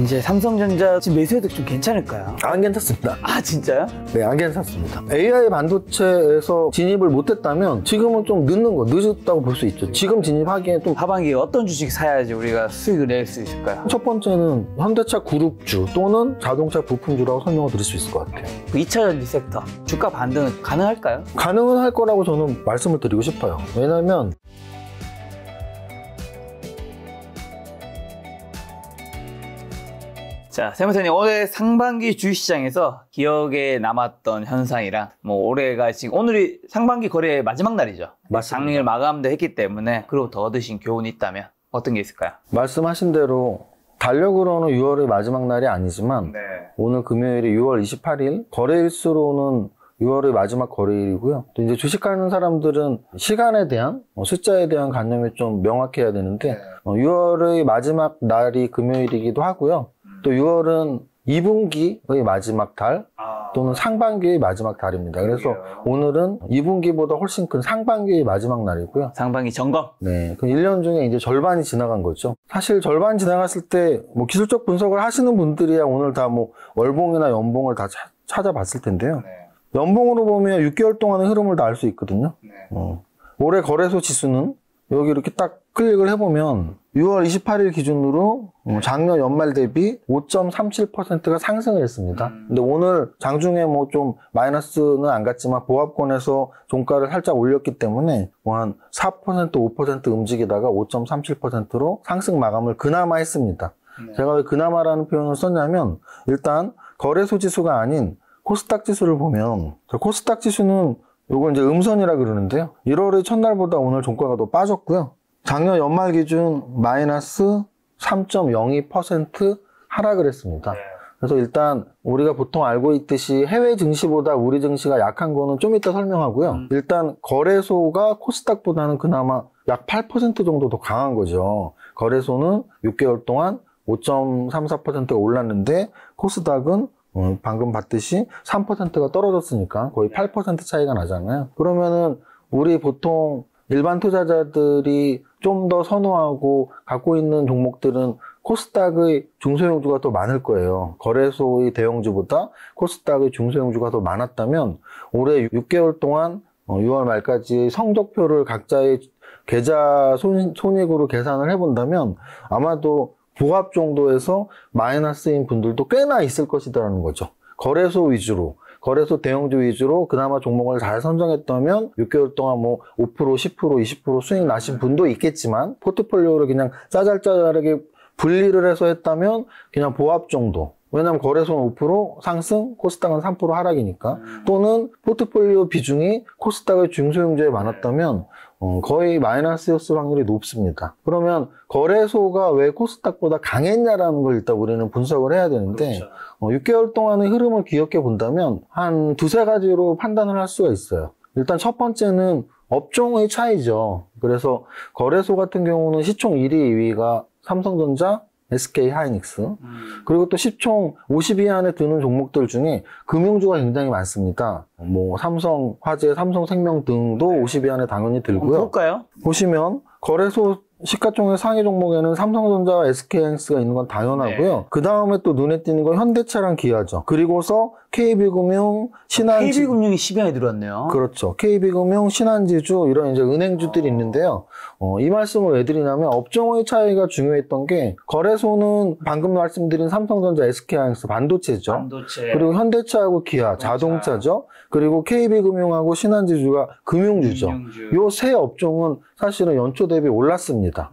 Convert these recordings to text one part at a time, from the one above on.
이제 삼성전자 지금 매수해도 좀 괜찮을까요? 안 괜찮습니다. 아, 진짜요? 네, 안 괜찮습니다. AI 반도체에서 진입을 못했다면 지금은 좀 늦었다고 볼 수 있죠. 지금 진입하기엔 좀 하반기에 어떤 주식 사야지 우리가 수익을 낼 수 있을까요? 첫 번째는 현대차 그룹주 또는 자동차 부품주라고 설명을 드릴 수 있을 것 같아요. 그 2차전지 섹터 주가 반등은 가능할까요? 가능은 할 거라고 저는 말씀을 드리고 싶어요. 왜냐면 자, 세무사님, 올해 상반기 주식시장에서 기억에 남았던 현상이랑 올해가 지금 오늘이 상반기 거래의 마지막 날이죠. 맞습니다. 작년을 마감도 했기 때문에 그로부터 얻으신 교훈이 있다면 어떤 게 있을까요? 말씀하신 대로 달력으로는 6월의 마지막 날이 아니지만 오늘 금요일이 6월 28일 거래일수로는 6월의 마지막 거래일이고요. 또 이제 주식하는 사람들은 시간에 대한 숫자에 대한 관념이 좀 명확해야 되는데 6월의 마지막 날이 금요일이기도 하고요. 또 6월은 2분기의 마지막 달 또는 상반기의 마지막 달입니다. 그래서 오늘은 2분기보다 훨씬 큰 상반기의 마지막 날이고요. 상반기 점검? 네. 그 1년 중에 이제 절반이 지나간 거죠. 사실 절반 지나갔을 때 기술적 분석을 하시는 분들이야 오늘 다 월봉이나 연봉을 다 찾아봤을 텐데요. 연봉으로 보면 6개월 동안의 흐름을 다 알 수 있거든요. 올해 거래소 지수는 여기 이렇게 딱 클릭을 해보면 6월 28일 기준으로 작년 연말 대비 5.37%가 상승을 했습니다. 근데 오늘 장중에 좀 마이너스는 안 갔지만 보합권에서 종가를 살짝 올렸기 때문에 한 4%, 5% 움직이다가 5.37%로 상승 마감을 그나마 했습니다. 제가 왜 그나마라는 표현을 썼냐면 일단 거래소 지수가 아닌 코스닥 지수를 보면 코스닥 지수는 요걸 이제 음선이라 그러는데요. 1월의 첫날보다 오늘 종가가 더 빠졌고요. 작년 연말 기준 마이너스 3.02% 하락을 했습니다. 그래서 일단 우리가 보통 알고 있듯이 해외 증시보다 우리 증시가 약한 거는 좀 이따 설명하고요. 일단 거래소가 코스닥보다는 그나마 약 8% 정도 더 강한 거죠. 거래소는 6개월 동안 5.34%가 올랐는데 코스닥은 방금 봤듯이 3%가 떨어졌으니까 거의 8% 차이가 나잖아요. 그러면은 우리 보통 일반 투자자들이 좀 더 선호하고 갖고 있는 종목들은 코스닥의 중소형주가 더 많을 거예요. 거래소의 대형주보다 코스닥의 중소형주가 더 많았다면 올해 6개월 동안 6월 말까지 성적표를 각자의 계좌 손익으로 계산을 해본다면 아마도 보합 정도에서 마이너스인 분들도 꽤나 있을 것이라는 거죠. 거래소 위주로, 거래소 대형주 위주로 그나마 종목을 잘 선정했다면 6개월 동안 5%, 10%, 20% 수익 나신 분도 있겠지만 포트폴리오를 그냥 짜잘짜잘하게 분리를 해서 했다면 그냥 보합 정도. 왜냐하면 거래소는 5% 상승, 코스닥은 3% 하락이니까. 또는 포트폴리오 비중이 코스닥의 중소형주에 많았다면 거의 마이너스였을 확률이 높습니다. 그러면 거래소가 왜 코스닥보다 강했냐라는 걸 일단 우리는 분석을 해야 되는데 6개월 동안의 흐름을 기억해 본다면 한 두세 가지로 판단을 할 수가 있어요. 일단 첫 번째는 업종의 차이죠. 그래서 거래소 같은 경우는 시총 1위, 2위가 삼성전자, SK 하이닉스. 그리고 또 시총 50위 안에 드는 종목들 중에 금융주가 굉장히 많습니다. 삼성화재, 삼성생명 등도 50위 안에 당연히 들고요. 볼까요? 보시면 거래소 시가총액 상위 종목에는 삼성전자와 SK하이닉스가 있는 건 당연하고요. 그 다음에 또 눈에 띄는 건 현대차랑 기아죠. 그리고서 KB금융, 신한지. KB금융이 10위안에 들어왔네요. 그렇죠. KB금융, 신한지주 이런 이제 은행주들이 있는데요. 이 말씀을 왜 드리냐면 업종의 차이가 중요했던 게 거래소는 방금 말씀드린 삼성전자, SK하이닉스 반도체죠. 반도체. 그리고 현대차하고 기아 자동차죠. 그리고 KB금융하고 신한지주가 금융주죠. 요 세 업종은 사실은 연초 대비 올랐습니다.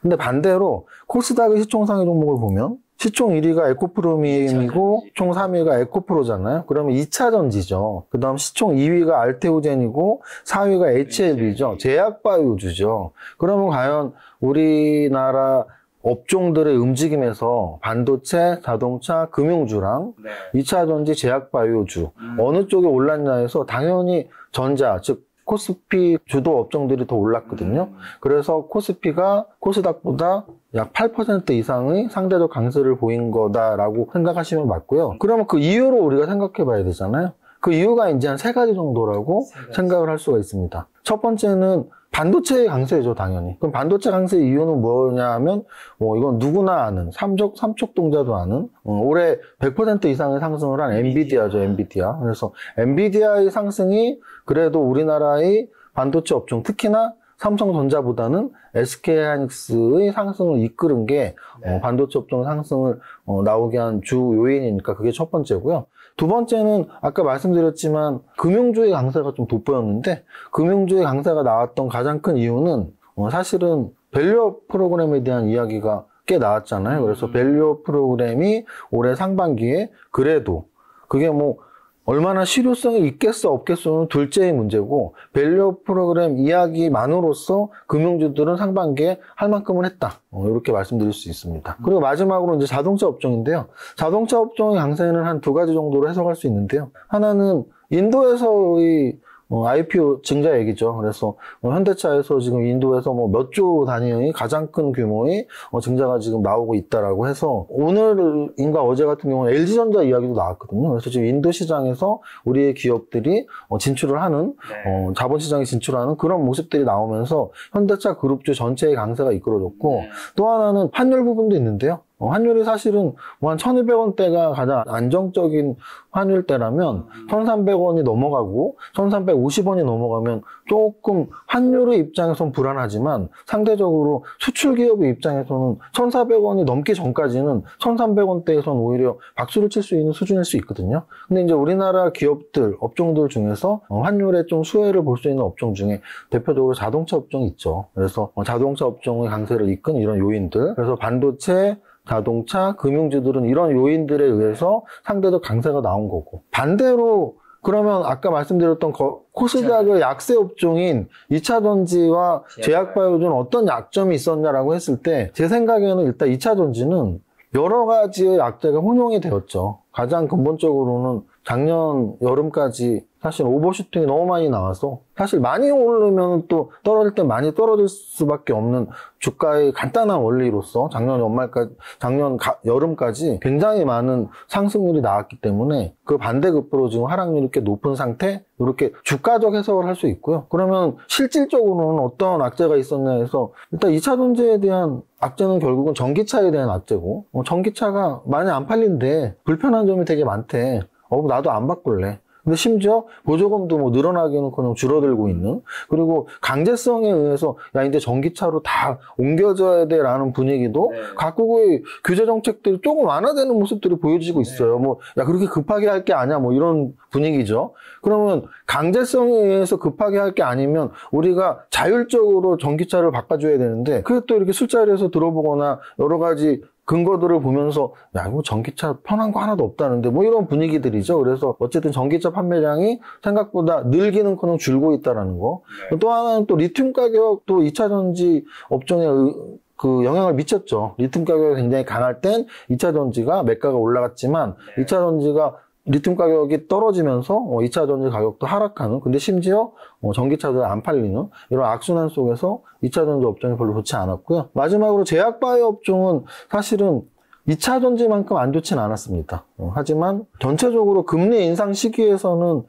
근데 반대로 코스닥의 시총 상위 종목을 보면 시총 1위가 에코프로미엠이고 총 3위가 에코프로잖아요. 그러면 2차 전지죠. 그 다음 시총 2위가 알테오젠이고 4위가 HLB죠. 제약바이오주죠. 그러면 과연 우리나라 업종들의 움직임에서 반도체, 자동차, 금융주랑 2차 전지, 제약바이오주 어느 쪽에 올랐냐 해서 당연히 전자, 즉 코스피 주도 업종들이 더 올랐거든요. 그래서 코스피가 코스닥보다 약 8% 이상의 상대적 강세를 보인 거다라고 생각하시면 맞고요. 그러면 그 이유로 우리가 생각해 봐야 되잖아요. 그 이유가 이제 한 세 가지 정도라고 생각을 할 수가 있습니다. 첫 번째는 반도체의 강세죠, 당연히. 그럼 반도체 강세 이유는 뭐냐 하면, 이건 누구나 아는, 삼척동자도 아는, 올해 100% 이상의 상승을 한 엔비디아죠, 엔비디아. 그래서 엔비디아의 상승이 그래도 우리나라의 반도체 업종, 특히나 삼성전자보다는 SK하이닉스의 상승을 이끄는 게 반도체 업종 상승을 나오게 한 주 요인이니까 그게 첫 번째고요. 두 번째는 아까 말씀드렸지만 금융주의 강세가 좀 돋보였는데 금융주의 강세가 나왔던 가장 큰 이유는 사실은 밸류업 프로그램에 대한 이야기가 꽤 나왔잖아요. 그래서 밸류업 프로그램이 올해 상반기에 그래도 그게 뭐 얼마나 실효성이 있겠어 없겠어는 둘째의 문제고 밸류업 프로그램 이야기만으로써 금융주들은 상반기에 할 만큼은 했다. 이렇게 말씀드릴 수 있습니다. 그리고 마지막으로 이제 자동차 업종인데요. 자동차 업종의 강세는 한 두 가지 정도로 해석할 수 있는데요. 하나는 인도에서의 IPO 증자 얘기죠. 그래서 현대차에서 지금 인도에서 몇 조 단위의 가장 큰 규모의 증자가 지금 나오고 있다라고 해서 오늘인가 어제 같은 경우는 LG전자 이야기도 나왔거든요. 그래서 지금 인도 시장에서 우리의 기업들이 진출을 하는 자본시장에 진출하는 그런 모습들이 나오면서 현대차 그룹주 전체의 강세가 이끌어졌고 또 하나는 환율 부분도 있는데요. 환율이 사실은 한 1,200원대가 가장 안정적인 환율대라면 1,300원이 넘어가고 1,350원이 넘어가면 조금 환율의 입장에서는 불안하지만 상대적으로 수출기업의 입장에서는 1,400원이 넘기 전까지는 1,300원대에서는 오히려 박수를 칠 수 있는 수준일 수 있거든요. 근데 이제 우리나라 기업들, 업종들 중에서 환율에 좀 수혜를 볼 수 있는 업종 중에 대표적으로 자동차 업종이 있죠. 그래서 자동차 업종의 강세를 이끈 이런 요인들, 그래서 반도체, 자동차, 금융주들은 이런 요인들에 의해서 상대적 강세가 나온 거고 반대로 그러면 아까 말씀드렸던 코스닥의 약세 업종인 2차전지와 제약바이오주는 어떤 약점이 있었냐라고 했을 때 제 생각에는 일단 2차전지는 여러 가지의 약재가 혼용이 되었죠. 가장 근본적으로는 작년 여름까지 사실 오버슈팅이 너무 많이 나와서 사실 많이 오르면 또 떨어질 때 많이 떨어질 수밖에 없는 주가의 간단한 원리로서 작년 여름까지 굉장히 많은 상승률이 나왔기 때문에 그 반대급부로 지금 하락률이 꽤 높은 상태 이렇게 주가적 해석을 할 수 있고요. 그러면 실질적으로는 어떤 악재가 있었냐 해서 일단 2차전지에 대한 악재는 결국은 전기차에 대한 악재고 전기차가 많이 안 팔린데 불편한 점이 되게 많대. 나도 안 바꿀래. 근데 심지어 보조금도 늘어나기는커녕 줄어들고 있는 그리고 강제성에 의해서 이제 전기차로 다 옮겨져야 돼라는 분위기도 각국의 규제 정책들이 조금 완화되는 모습들이 보여지고 있어요. 그렇게 급하게 할 게 아니야 이런 분위기죠. 그러면 강제성에 의해서 급하게 할 게 아니면 우리가 자율적으로 전기차를 바꿔줘야 되는데 그게 또 이렇게 술자리에서 들어보거나 여러 가지 근거들을 보면서 이거 전기차 편한 거 하나도 없다는데 이런 분위기들이죠. 그래서 어쨌든 전기차 판매량이 생각보다 늘기는커녕 줄고 있다라는 거. 또 하나는 또 리튬 가격도 2차전지 업종에 그 영향을 미쳤죠. 리튬 가격이 굉장히 강할 땐 2차전지가 매가가 올라갔지만 2차전지가 리튬 가격이 떨어지면서 2차 전지 가격도 하락하는 근데 심지어 전기차들 안 팔리는 이런 악순환 속에서 2차 전지 업종이 별로 좋지 않았고요. 마지막으로 제약바이오 업종은 사실은 2차 전지만큼 안 좋진 않았습니다. 하지만 전체적으로 금리 인상 시기에서는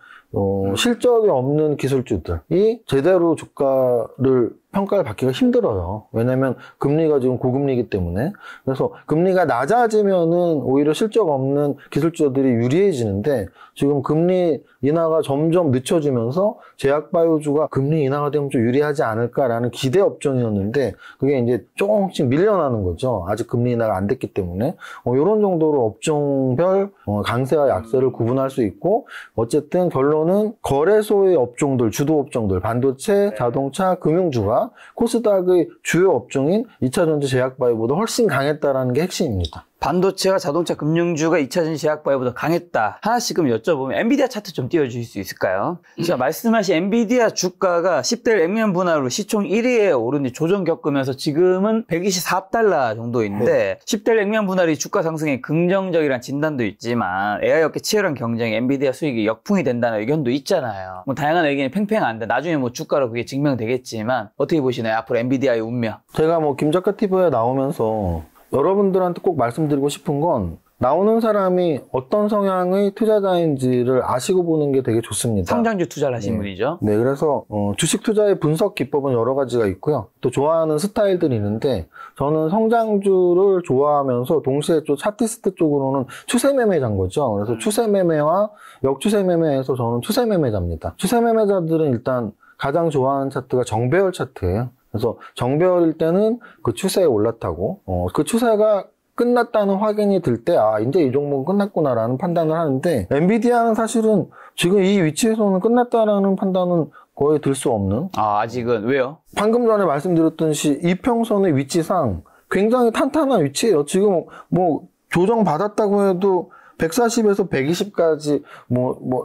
실적이 없는 기술주들이 제대로 주가를 평가를 받기가 힘들어요. 왜냐면 금리가 지금 고금리이기 때문에. 그래서 금리가 낮아지면은 오히려 실적 없는 기술주들이 유리해지는데 지금 금리 인하가 점점 늦춰지면서 제약바이오주가 금리 인하가 되면 좀 유리하지 않을까라는 기대 업종이었는데 그게 이제 조금씩 밀려나는 거죠. 아직 금리 인하가 안 됐기 때문에. 이런 정도로 업종별 강세와 약세를 구분할 수 있고 어쨌든 결론은 거래소의 업종들, 주도 업종들, 반도체, 자동차, 금융주가 코스닥의 주요 업종인 2차전지 제약바이오보다 훨씬 강했다는 게 핵심입니다. 반도체와 자동차 금융주가 2차전지 제약바이오보다 강했다. 하나씩 그럼 여쭤보면 엔비디아 차트 좀 띄워주실 수 있을까요? 제가 말씀하신 엔비디아 주가가 10대 액면 분할로 시총 1위에 오른 뒤 조정 겪으면서 지금은 124달러 정도인데 10대 액면 분할이 주가 상승에 긍정적이란 진단도 있지만 AI업계 치열한 경쟁에 엔비디아 수익이 역풍이 된다는 의견도 있잖아요. 다양한 의견이 팽팽한데 나중에 주가로 그게 증명되겠지만 어떻게 보시나요? 앞으로 엔비디아의 운명. 제가 김작가 TV에 나오면서 여러분들한테 꼭 말씀드리고 싶은 건 나오는 사람이 어떤 성향의 투자자인지를 아시고 보는 게 되게 좋습니다. 성장주 투자를 하신 분이죠. 네, 그래서 주식 투자의 분석 기법은 여러 가지가 있고요. 또 좋아하는 스타일들이 있는데 저는 성장주를 좋아하면서 동시에 좀 차티스트 쪽으로는 추세 매매자인 거죠. 그래서 추세 매매와 역추세 매매에서 저는 추세 매매자입니다. 추세 매매자들은 일단 가장 좋아하는 차트가 정배열 차트예요. 그래서 정배열일 때는 그 추세에 올라타고 그 추세가 끝났다는 확인이 들 때, 아, 이제 이 종목은 끝났구나라는 판단을 하는데, 엔비디아는 사실은 지금 이 위치에서는 끝났다라는 판단은 거의 들 수 없는. 아, 아직은. 왜요? 방금 전에 말씀드렸듯이 이평선의 위치상 굉장히 탄탄한 위치예요. 지금 뭐 조정받았다고 해도 140에서 120까지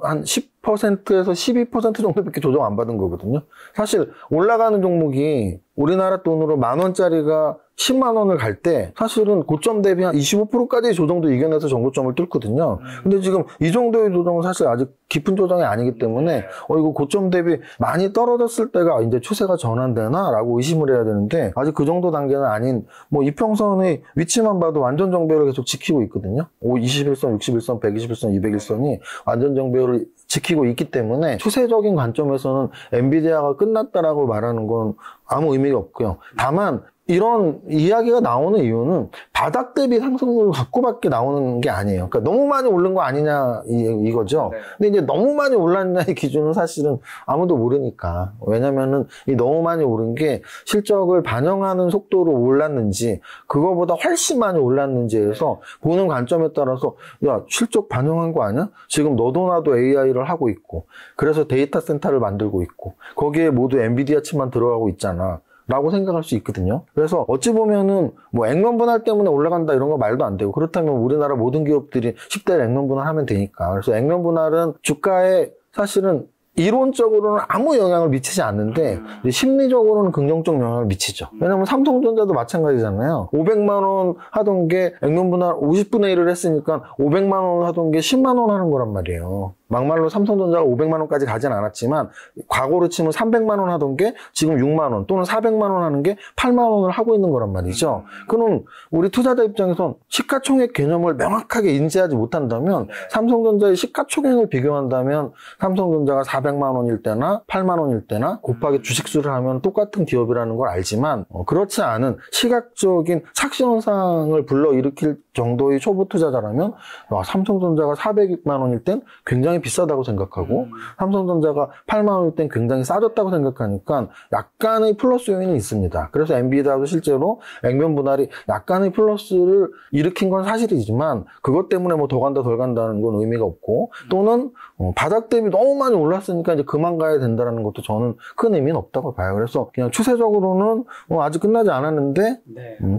한 10%에서 12% 정도밖에 조정 안 받은 거거든요. 사실 올라가는 종목이 우리나라 돈으로 10,000원짜리가 10만 원을 갈 때 사실은 고점 대비 한 25%까지의 조정도 이겨내서 정고점을 뚫거든요. 근데 지금 이 정도의 조정은 사실 아직 깊은 조정이 아니기 때문에 이거 고점 대비 많이 떨어졌을 때가 이제 추세가 전환되나? 라고 의심을 해야 되는데 아직 그 정도 단계는 아닌 이평선의 위치만 봐도 완전 정배를 계속 지키고 있거든요. 21선, 61선, 121선, 201선이 완전 정배를 지키고 있기 때문에 추세적인 관점에서는 엔비디아가 끝났다라고 말하는 건 아무 의미가 없고요. 다만 이런 이야기가 나오는 이유는 바닥 대비 상승률을 갖고밖에 나오는 게 아니에요. 그러니까 너무 많이 오른 거 아니냐 이거죠. 네. 근데 이제 너무 많이 올랐냐의 기준은 사실은 아무도 모르니까. 왜냐면은 이 너무 많이 오른 게 실적을 반영하는 속도로 올랐는지 그거보다 훨씬 많이 올랐는지에서 보는 관점에 따라서 야 실적 반영한 거 아니야? 지금 너도 나도 AI를 하고 있고 그래서 데이터 센터를 만들고 있고 거기에 모두 엔비디아 칩만 들어가고 있잖아. 라고 생각할 수 있거든요. 그래서 어찌 보면은 액면 분할 때문에 올라간다 이런 거 말도 안 되고 그렇다면 우리나라 모든 기업들이 10대 액면 분할하면 되니까. 그래서 액면 분할은 주가에 사실은 이론적으로는 아무 영향을 미치지 않는데 심리적으로는 긍정적 영향을 미치죠. 왜냐면 삼성전자도 마찬가지잖아요. 500만 원 하던 게 액면 분할 50분의 1을 했으니까 500만 원 하던 게 10만 원 하는 거란 말이에요. 막말로 삼성전자가 500만 원까지 가진 않았지만 과거로 치면 300만 원 하던 게 지금 6만 원 또는 400만 원 하는 게 8만 원을 하고 있는 거란 말이죠. 그럼 우리 투자자 입장에선 시가총액 개념을 명확하게 인지하지 못한다면 삼성전자의 시가총액을 비교한다면 삼성전자가 400만 원일 때나 8만 원일 때나 곱하기 주식수를 하면 똑같은 기업이라는 걸 알지만 그렇지 않은 시각적인 착시현상을 불러일으킬 정도의 초보 투자자라면 삼성전자가 400만 원일 땐 굉장히 비싸다고 생각하고 삼성전자가 8만 원일 땐 굉장히 싸졌다고 생각하니까 약간의 플러스 요인이 있습니다. 그래서 엔비디아도 실제로 액면 분할이 약간의 플러스를 일으킨 건 사실이지만 그것 때문에 더 간다 덜 간다는 건 의미가 없고 또는 바닥 대비 너무 많이 올랐으니까 이제 그만 가야 된다는 것도 저는 큰 의미는 없다고 봐요. 그래서 그냥 추세적으로는 아직 끝나지 않았는데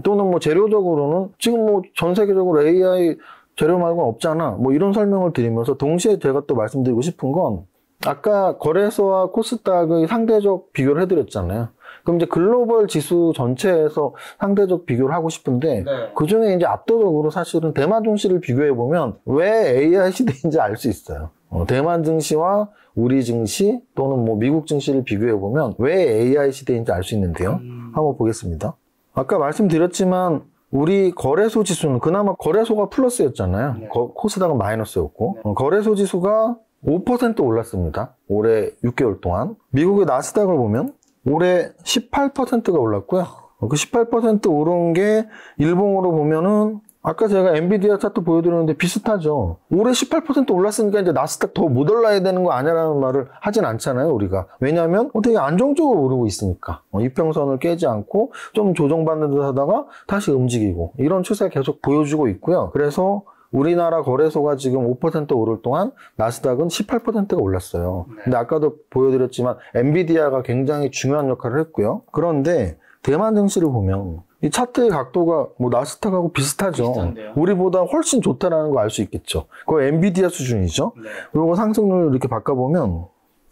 또는 재료적으로는 지금 전 세계적으로 AI 재료 말고는 없잖아. 이런 설명을 드리면서 동시에 제가 또 말씀드리고 싶은 건 아까 거래소와 코스닥의 상대적 비교를 해드렸잖아요. 그럼 이제 글로벌 지수 전체에서 상대적 비교를 하고 싶은데 그 중에 이제 압도적으로 사실은 대만 증시를 비교해보면 왜 AI 시대인지 알 수 있어요. 대만 증시와 우리 증시 또는 미국 증시를 비교해보면 왜 AI 시대인지 알 수 있는데요. 한번 보겠습니다. 아까 말씀드렸지만 우리 거래소 지수는 그나마 거래소가 플러스였잖아요. 코스닥은 마이너스였고 거래소 지수가 5% 올랐습니다. 올해 6개월 동안. 미국의 나스닥을 보면 올해 18%가 올랐고요. 그 18% 오른 게 일봉으로 보면은 아까 제가 엔비디아 차트 보여드렸는데 비슷하죠. 올해 18% 올랐으니까 이제 나스닥 더 못 올라야 되는 거 아니야라는 말을 하진 않잖아요, 우리가. 왜냐하면 되게 안정적으로 오르고 있으니까. 이평선을 깨지 않고 좀 조정받는 듯 하다가 다시 움직이고 이런 추세 계속 보여주고 있고요. 그래서 우리나라 거래소가 지금 5% 오를 동안 나스닥은 18%가 올랐어요. 근데 아까도 보여드렸지만 엔비디아가 굉장히 중요한 역할을 했고요. 그런데 대만 증시를 보면 이 차트의 각도가 나스닥하고 비슷하죠. 비슷한데요. 우리보다 훨씬 좋다라는 거 알 수 있겠죠. 그거 엔비디아 수준이죠. 그리고 상승률을 이렇게 바꿔보면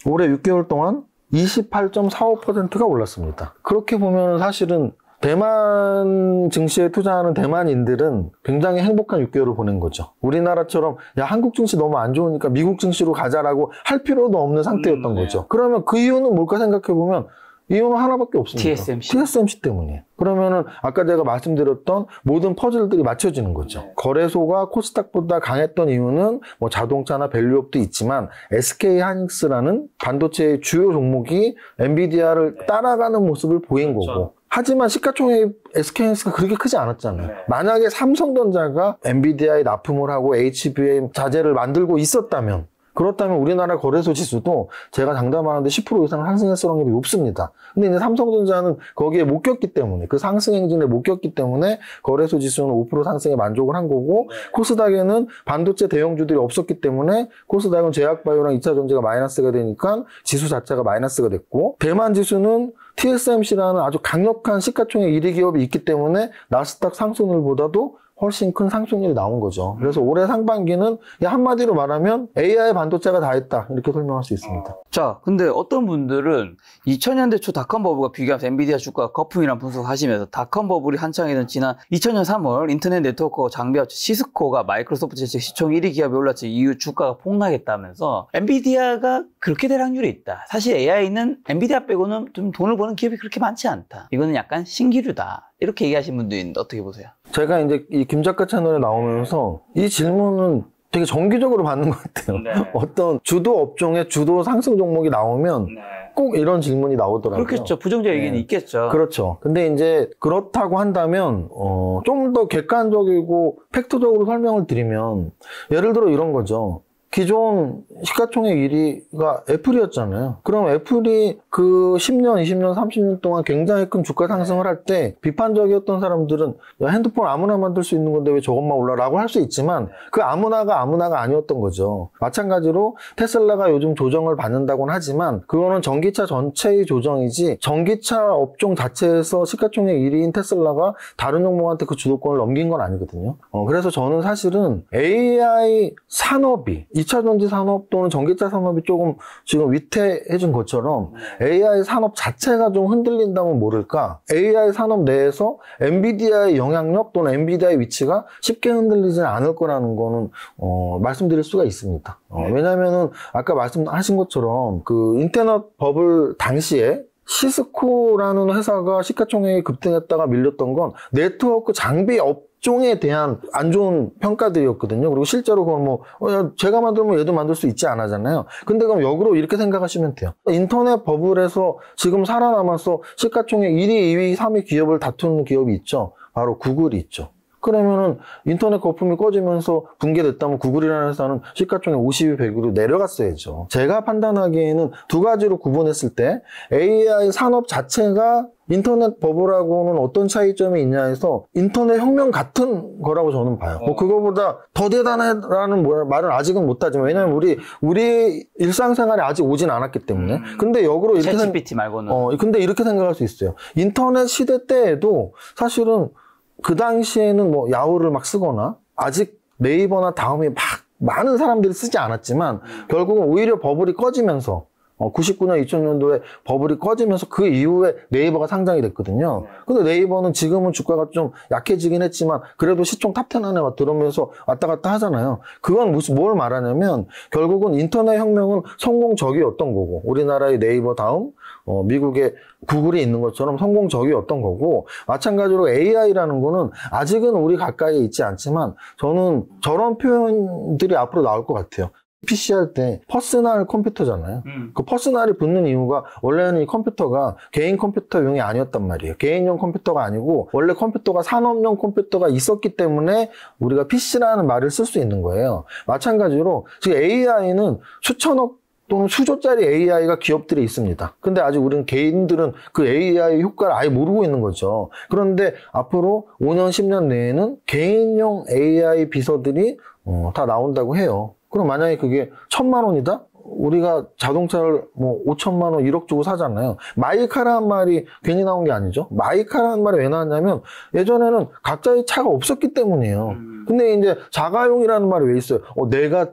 올해 6개월 동안 28.45%가 올랐습니다. 그렇게 보면 사실은 대만 증시에 투자하는 대만인들은 굉장히 행복한 6개월을 보낸 거죠. 우리나라처럼 야 한국 증시 너무 안 좋으니까 미국 증시로 가자라고 할 필요도 없는 상태였던 거죠. 그러면 그 이유는 뭘까 생각해보면 이유는 하나밖에 없습니다. TSMC 때문이에요. 그러면은 아까 제가 말씀드렸던 모든 퍼즐들이 맞춰지는 거죠. 거래소가 코스닥보다 강했던 이유는 뭐 자동차나 밸류업도 있지만 SK 하이닉스라는 반도체의 주요 종목이 엔비디아를 따라가는 모습을 보인 거고. 하지만 시가총액 SK 하이닉스가 그렇게 크지 않았잖아요. 만약에 삼성전자가 엔비디아에 납품을 하고 HBM 자재를 만들고 있었다면, 그렇다면 우리나라 거래소 지수도 제가 장담하는데 10% 이상 상승했을 확률이 높습니다. 근데 이제 삼성전자는 거기에 못 꼈기 때문에, 그 상승 행진에 못 꼈기 때문에 거래소 지수는 5% 상승에 만족을 한 거고, 코스닥에는 반도체 대형주들이 없었기 때문에 코스닥은 제약바이오랑 2차전지가 마이너스가 되니까 지수 자체가 마이너스가 됐고, 대만 지수는 TSMC라는 아주 강력한 시가총액 1위 기업이 있기 때문에 나스닥 상승률보다도 훨씬 큰 상승률이 나온 거죠. 그래서 올해 상반기는 한마디로 말하면 AI 반도체가 다 했다, 이렇게 설명할 수 있습니다. 자, 근데 어떤 분들은 2000년대 초 닷컴 버블과 비교하면서 엔비디아 주가가 거품이란 분석하시면서 닷컴 버블이 한창이던 지난 2000년 3월 인터넷 네트워크 장비업체 시스코가 마이크로소프트 시총 1위 기업에 올랐지 이후 주가가 폭락했다면서 엔비디아가 그렇게 될 확률이 있다. 사실 AI는 엔비디아 빼고는 좀 돈을 버는 기업이 그렇게 많지 않다. 이거는 약간 신기루다. 이렇게 얘기하신 분도 있는데 어떻게 보세요? 제가 이제 이 김작가 채널에 나오면서 이 질문은 되게 정기적으로 받는 것 같아요. 어떤 주도 업종의 주도 상승 종목이 나오면 꼭 이런 질문이 나오더라고요. 그렇겠죠. 부정적 얘기는 있겠죠. 그렇죠. 근데 이제 그렇다고 한다면 좀 더 객관적이고 팩트적으로 설명을 드리면, 예를 들어 이런 거죠. 기존 시가총액 1위가 애플이었잖아요. 그럼 애플이 그 10년, 20년, 30년 동안 굉장히 큰 주가 상승을 할 때 비판적이었던 사람들은 야, 핸드폰 아무나 만들 수 있는 건데 왜 저것만 올라? 라고 할 수 있지만 그 아무나가 아니었던 거죠. 마찬가지로 테슬라가 요즘 조정을 받는다고는 하지만 그거는 전기차 전체의 조정이지 전기차 업종 자체에서 시가총액 1위인 테슬라가 다른 종목한테 그 주도권을 넘긴 건 아니거든요. 그래서 저는 사실은 AI 산업이 2차전지 산업 또는 전기차 산업이 조금 지금 위태해진 것처럼 AI 산업 자체가 좀 흔들린다면 모를까, AI 산업 내에서 엔비디아의 영향력 또는 엔비디아의 위치가 쉽게 흔들리지는 않을 거라는 거는 말씀드릴 수가 있습니다. 왜냐면은 아까 말씀하신 것처럼 그 인터넷 버블 당시에 시스코라는 회사가 시가총액이 급등했다가 밀렸던 건 네트워크 장비 업종에 대한 안 좋은 평가들이었거든요. 그리고 실제로 그건 뭐 제가 만들면 얘도 만들 수 있지 않아잖아요. 근데 그럼 역으로 이렇게 생각하시면 돼요. 인터넷 버블에서 지금 살아남아서 시가총액 1위, 2위, 3위 기업을 다투는 기업이 있죠. 바로 구글이 있죠. 그러면은 인터넷 거품이 꺼지면서 붕괴됐다면 구글이라는 회사는 시가총액 50위, 100위로 내려갔어야죠. 제가 판단하기에는 두 가지로 구분했을 때 AI 산업 자체가 인터넷 버블하고는 어떤 차이점이 있냐 해서 인터넷 혁명 같은 거라고 저는 봐요. 뭐 그거보다 더 대단하다는 말은 아직은 못하지만, 왜냐면 우리 일상생활에 아직 오진 않았기 때문에. 근데 역으로 이렇게 챗GPT 말고는. 근데 이렇게 생각할 수 있어요. 인터넷 시대 때에도 사실은 그 당시에는 뭐 야후를 막 쓰거나 아직 네이버나 다음에 막 많은 사람들이 쓰지 않았지만 결국은 오히려 버블이 꺼지면서 99년, 2000년도에 버블이 꺼지면서 그 이후에 네이버가 상장이 됐거든요. 근데 네이버는 지금은 주가가 좀 약해지긴 했지만 그래도 시총 탑10 안에 들어오면서 왔다 갔다 하잖아요. 그건 뭘 말하냐면 결국은 인터넷 혁명은 성공적이었던 거고, 우리나라의 네이버 다음 미국의 구글이 있는 것처럼 성공적이었던 거고, 마찬가지로 AI라는 거는 아직은 우리 가까이에 있지 않지만 저는 저런 표현들이 앞으로 나올 것 같아요. PC 할 때 퍼스널 컴퓨터잖아요. 그 퍼스널이 붙는 이유가 원래는 이 컴퓨터가 개인 컴퓨터용이 아니었단 말이에요. 개인용 컴퓨터가 아니고 원래 컴퓨터가 산업용 컴퓨터가 있었기 때문에 우리가 PC라는 말을 쓸 수 있는 거예요. 마찬가지로 지금 AI는 수천억 또는 수조짜리 AI가 기업들이 있습니다. 근데 아직 우리는 개인들은 그 AI 효과를 아예 모르고 있는 거죠. 그런데 앞으로 5년, 10년 내에는 개인용 AI 비서들이 다 나온다고 해요. 그럼 만약에 그게 1000만 원이다? 우리가 자동차를 뭐 5천만 원, 1억 주고 사잖아요. 마이카라는 말이 괜히 나온 게 아니죠. 마이카라는 말이 왜 나왔냐면 예전에는 각자의 차가 없었기 때문이에요. 근데 이제 자가용이라는 말이 왜 있어요?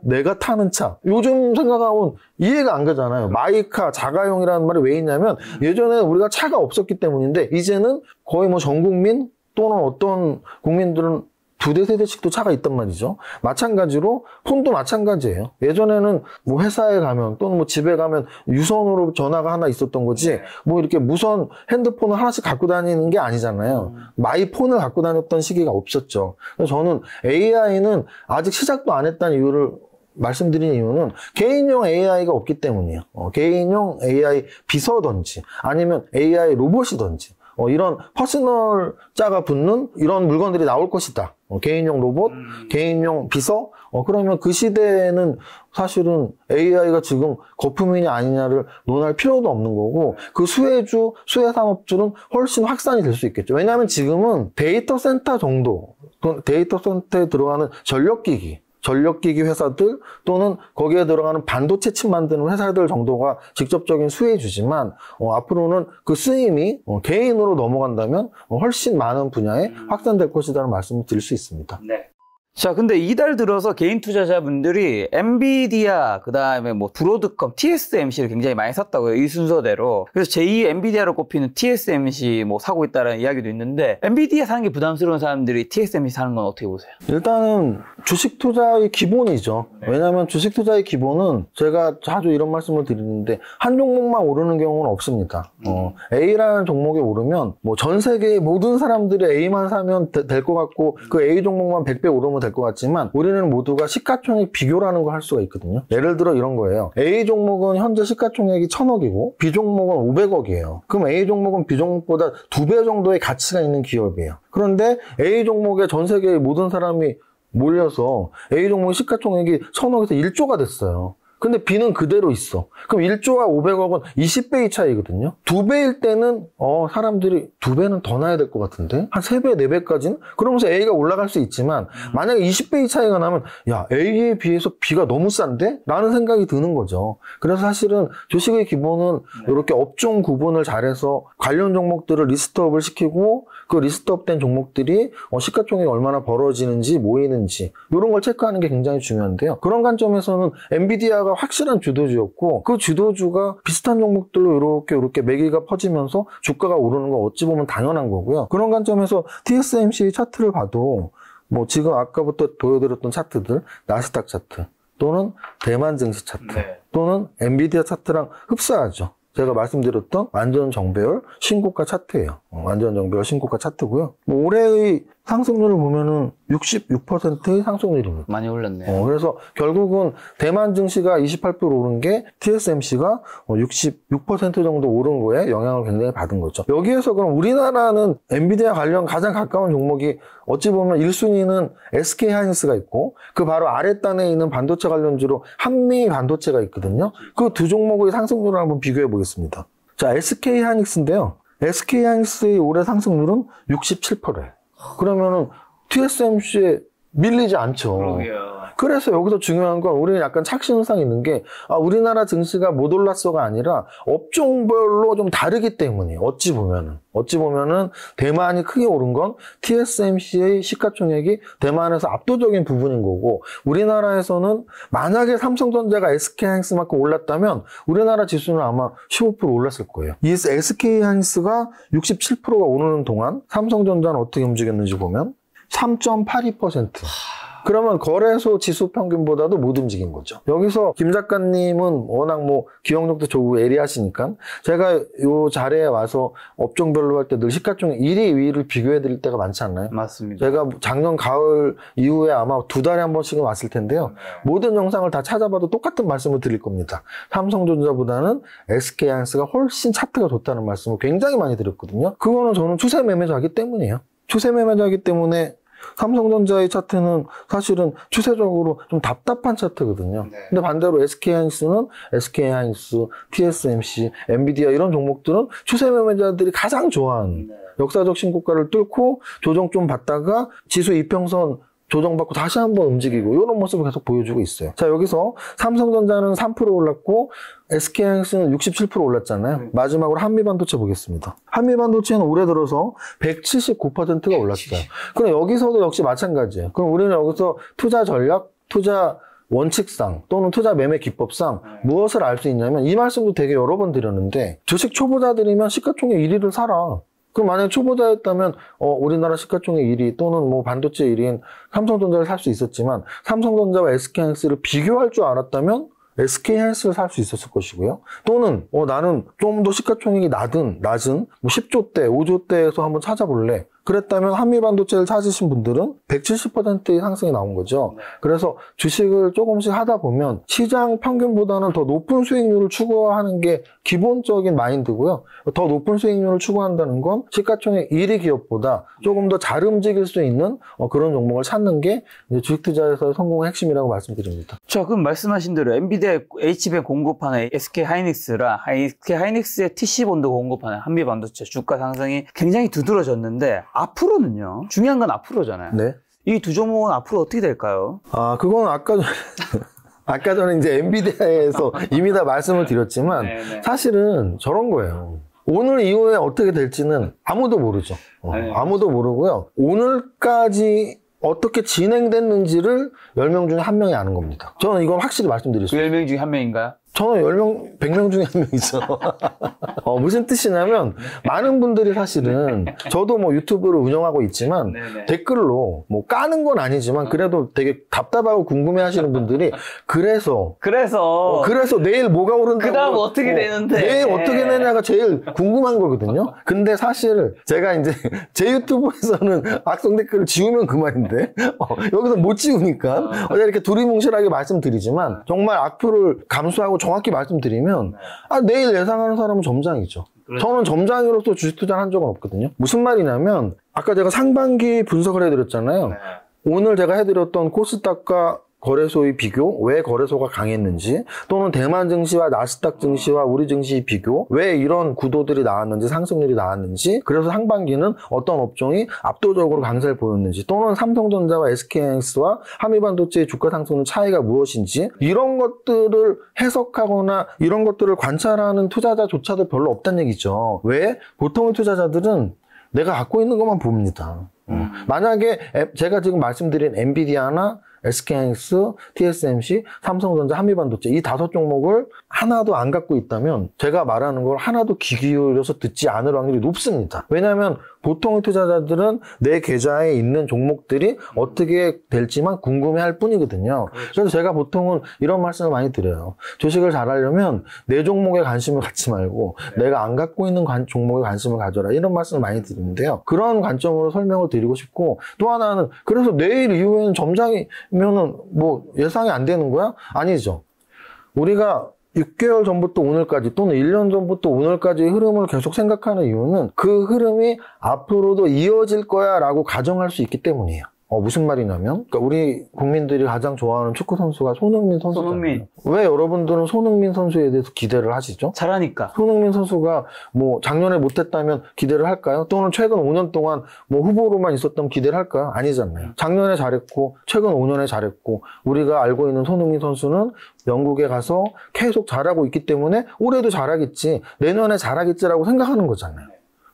내가 타는 차. 요즘 생각하면 이해가 안 가잖아요. 마이카, 자가용이라는 말이 왜 있냐면 예전에는 우리가 차가 없었기 때문인데 이제는 거의 뭐 전 국민 또는 어떤 국민들은 두대 세대씩도 차가 있단 말이죠. 마찬가지로 폰도 마찬가지예요. 예전에는 뭐 회사에 가면 또는 뭐 집에 가면 유선으로 전화가 하나 있었던 거지 뭐 이렇게 무선 핸드폰을 하나씩 갖고 다니는 게 아니잖아요. 마이폰을 갖고 다녔던 시기가 없었죠. 그래서 저는 AI는 아직 시작도 안 했다는 이유를 말씀드린 이유는 개인용 AI가 없기 때문이에요. 개인용 AI 비서든지 아니면 AI 로봇이든지 이런 퍼스널 자가 붙는 이런 물건들이 나올 것이다. 개인용 로봇, 개인용 비서. 그러면 그 시대에는 사실은 AI가 지금 거품이냐 아니냐를 논할 필요도 없는 거고 그 수혜주, 수혜산업주는 훨씬 확산이 될 수 있겠죠. 왜냐하면 지금은 데이터 센터 정도, 데이터 센터에 들어가는 전력기기 회사들 또는 거기에 들어가는 반도체 칩 만드는 회사들 정도가 직접적인 수혜주지만 앞으로는 그 쓰임이 개인으로 넘어간다면 훨씬 많은 분야에 확산될 것이라는 말씀을 드릴 수 있습니다. 네. 자, 근데 이달 들어서 개인 투자자분들이 엔비디아, 그 다음에 뭐 브로드컴, TSMC를 굉장히 많이 샀다고요. 이 순서대로. 그래서 제2 엔비디아로 꼽히는 TSMC 뭐 사고 있다는 이야기도 있는데, 엔비디아 사는 게 부담스러운 사람들이 TSMC 사는 건 어떻게 보세요? 일단은 주식 투자의 기본이죠. 왜냐하면 주식 투자의 기본은 제가 자주 이런 말씀을 드리는데 한 종목만 오르는 경우는 없습니다. A라는 종목이 오르면 뭐 전 세계의 모든 사람들이 A만 사면 될 것 같고 그 A 종목만 100배 오르면 될 것 같지만 우리는 모두가 시가총액 비교라는 걸 할 수가 있거든요. 예를 들어 이런 거예요. A 종목은 현재 시가총액이 1000억이고 B 종목은 500억이에요. 그럼 A 종목은 B 종목보다 2배 정도의 가치가 있는 기업이에요. 그런데 A 종목에 전 세계의 모든 사람이 몰려서 A 종목의 시가총액이 1000억에서 1조가 됐어요. 근데 B는 그대로 있어. 그럼 1조와 500억은 20배의 차이거든요. 2배일 때는 사람들이 2배는 더 나야 될 것 같은데 한 3배, 4배까지는? 그러면서 A가 올라갈 수 있지만 만약에 20배의 차이가 나면 야 A에 비해서 B가 너무 싼데? 라는 생각이 드는 거죠. 그래서 사실은 주식의 기본은 이렇게 업종 구분을 잘해서 관련 종목들을 리스트업을 시키고 그 리스트업된 종목들이 시가총액이 얼마나 벌어지는지 모이는지 이런 걸 체크하는 게 굉장히 중요한데요. 그런 관점에서는 엔비디아가 확실한 주도주였고 그 주도주가 비슷한 종목들로 이렇게 매기가 퍼지면서 주가가 오르는 건 어찌 보면 당연한 거고요. 그런 관점에서 TSMC 차트를 봐도 뭐 지금 아까부터 보여드렸던 차트들 나스닥 차트 또는 대만 증시 차트 또는 엔비디아 차트랑 흡사하죠. 제가 말씀드렸던 완전 정배열 신고가 차트예요. 완전 정배열 신고가 차트고요. 뭐 올해의 상승률을 보면은 66%의 상승률입니다. 많이 올랐네요. 그래서 결국은 대만 증시가 28% 오른 게 TSMC가 66% 정도 오른 거에 영향을 굉장히 받은 거죠. 여기에서 그럼 우리나라는 엔비디아 관련 가장 가까운 종목이 어찌 보면 1순위는 SK하이닉스가 있고 그 바로 아랫단에 있는 반도체 관련주로 한미 반도체가 있거든요. 그 두 종목의 상승률을 한번 비교해 보겠습니다. 자, SK하이닉스인데요. SK하이닉스의 올해 상승률은 67%예요. 그러면은 TSMC에 밀리지 않죠. 그러게요. 그래서 여기서 중요한 건 우리는 약간 착신현상이 있는 게 우리나라 증시가 못 올랐어가 아니라 업종별로 좀 다르기 때문이에요. 어찌 보면은 대만이 크게 오른 건 TSMC의 시가총액이 대만에서 압도적인 부분인 거고 우리나라에서는 만약에 삼성전자가 SK하이닉스만큼 올랐다면 우리나라 지수는 아마 15% 올랐을 거예요. 이 SK하이닉스가 67%가 오르는 동안 삼성전자는 어떻게 움직였는지 보면 3.82%. 그러면 거래소 지수 평균보다도 못 움직인 거죠. 여기서 김 작가님은 워낙 뭐 기억력도 좋고 예리하시니까 제가 요 자리에 와서 업종별로 할 때 늘 시가총액 1위, 2위를 비교해 드릴 때가 많지 않나요? 맞습니다. 제가 작년 가을 이후에 아마 2달에 한 번씩은 왔을 텐데요. 모든 영상을 다 찾아봐도 똑같은 말씀을 드릴 겁니다. 삼성전자보다는 SK하이닉스가 훨씬 차트가 좋다는 말씀을 굉장히 많이 드렸거든요. 그거는 저는 추세 매매자이기 때문이에요. 추세 매매자이기 때문에 삼성전자의 차트는 사실은 추세적으로 좀 답답한 차트거든요. 근데 반대로 SK하이닉스는 SK하이닉스, TSMC, 엔비디아 이런 종목들은 추세 매매자들이 가장 좋아하는 역사적 신고가를 뚫고 조정 좀 받다가 지수 이평선 조정받고 다시 한번 움직이고 이런 모습을 계속 보여주고 있어요. 자, 여기서 삼성전자는 3% 올랐고 SK하이닉스는 67% 올랐잖아요. 마지막으로 한미반도체 보겠습니다. 한미반도체는 올해 들어서 179%가 올랐어요. 그럼 여기서도 역시 마찬가지예요. 그럼 우리는 여기서 투자 전략, 투자 원칙상 또는 투자 매매 기법상 무엇을 알 수 있냐면 이 말씀도 되게 여러 번 드렸는데 주식 초보자들이면 시가총액 1위를 사라. 그럼 만약에 초보자였다면 우리나라 시가총액 1위 또는 뭐 반도체 1위인 삼성전자를 살 수 있었지만 삼성전자와 SK하이닉스를 비교할 줄 알았다면 SK하이닉스를 살 수 있었을 것이고요. 또는 나는 좀 더 시가총액이 낮은 뭐 10조대, 5조대에서 한번 찾아볼래. 그랬다면 한미반도체를 찾으신 분들은 170%의 상승이 나온 거죠. 그래서 주식을 조금씩 하다 보면 시장 평균보다는 더 높은 수익률을 추구하는 게 기본적인 마인드고요. 더 높은 수익률을 추구한다는 건 시가총액 1위 기업보다 조금 더 잘 움직일 수 있는 그런 종목을 찾는 게 이제 주식 투자에서의 성공의 핵심이라고 말씀드립니다. 자, 그럼 말씀하신 대로 엔비디아 HBM 공급하는 SK하이닉스랑 SK하이닉스의 TC본드 공급하는 한미반도체 주가 상승이 굉장히 두드러졌는데 앞으로는요? 중요한 건 앞으로잖아요. 네. 이 두 종목은 앞으로 어떻게 될까요? 그건 아까 전에 이제 엔비디아에서 이미 다 말씀을 드렸지만 네네. 사실은 저런 거예요. 오늘 이후에 어떻게 될지는 아무도 모르죠. 네. 아무도 모르고요. 오늘까지 어떻게 진행됐는지를 10명 중에 1명이 아는 겁니다. 저는 이건 확실히 말씀드릴 수 그 있어요. 10명 중에 한 명인가요? 저는 10명, 100명 중에 1명이죠. 무슨 뜻이냐면, 많은 분들이 사실은, 저도 뭐 유튜브를 운영하고 있지만, 네네. 댓글로, 뭐 까는 건 아니지만, 그래도 되게 답답하고 궁금해 하시는 분들이, 그래서 내일 뭐가 오른다고. 그 다음 어떻게 되는데. 내일 어떻게 되냐가 제일 궁금한 거거든요. 근데 사실, 제가 이제, 제 유튜브에서는 악성 댓글을 지우면 그만인데, 여기서 못 지우니까, 이렇게 두리뭉실하게 말씀드리지만, 정말 악플을 감수하고 정확히 말씀드리면 내일 예상하는 사람은 점장이죠. 그렇죠. 저는 점장으로서 주식 투자를 한 적은 없거든요. 무슨 말이냐면 아까 제가 상반기 분석을 해드렸잖아요. 네. 오늘 제가 해드렸던 코스닥과 거래소의 비교, 왜 거래소가 강했는지, 또는 대만 증시와 나스닥 증시와 우리 증시 비교, 왜 이런 구도들이 나왔는지, 상승률이 나왔는지, 그래서 상반기는 어떤 업종이 압도적으로 강세를 보였는지, 또는 삼성전자와 SK하이닉스와 한미반도체의 주가 상승률 차이가 무엇인지, 이런 것들을 해석하거나 이런 것들을 관찰하는 투자자조차도 별로 없다는 얘기죠. 왜? 보통의 투자자들은 내가 갖고 있는 것만 봅니다. 만약에 제가 지금 말씀드린 엔비디아나 SK하이닉스, TSMC, 삼성전자, 한미반도체 이 5종목을 하나도 안 갖고 있다면 제가 말하는 걸 하나도 귀 기울여서 듣지 않을 확률이 높습니다. 왜냐하면 보통의 투자자들은 내 계좌에 있는 종목들이 어떻게 될지만 궁금해할 뿐이거든요. 그래서 제가 보통은 이런 말씀을 많이 드려요. 주식을 잘하려면 내 종목에 관심을 갖지 말고 내가 안 갖고 있는 종목에 관심을 가져라, 이런 말씀을 많이 드리는데요. 그런 관점으로 설명을 드리고 싶고, 또 하나는 그래서 내일 이후에는 점장이면은 뭐 예상이 안 되는 거야? 아니죠. 우리가 6개월 전부터 오늘까지 또는 1년 전부터 오늘까지의 흐름을 계속 생각하는 이유는 그 흐름이 앞으로도 이어질 거야 라고 가정할 수 있기 때문이에요. 무슨 말이냐면, 그러니까 우리 국민들이 가장 좋아하는 축구 선수가 손흥민 선수잖아요. 손흥민. 왜 여러분들은 손흥민 선수에 대해서 기대를 하시죠? 잘하니까. 손흥민 선수가 뭐 작년에 못했다면 기대를 할까요? 또는 최근 5년 동안 뭐 후보로만 있었다면 기대를 할까요? 아니잖아요. 작년에 잘했고 최근 5년에 잘했고, 우리가 알고 있는 손흥민 선수는 영국에 가서 계속 잘하고 있기 때문에 올해도 잘하겠지, 내년에 잘하겠지라고 생각하는 거잖아요.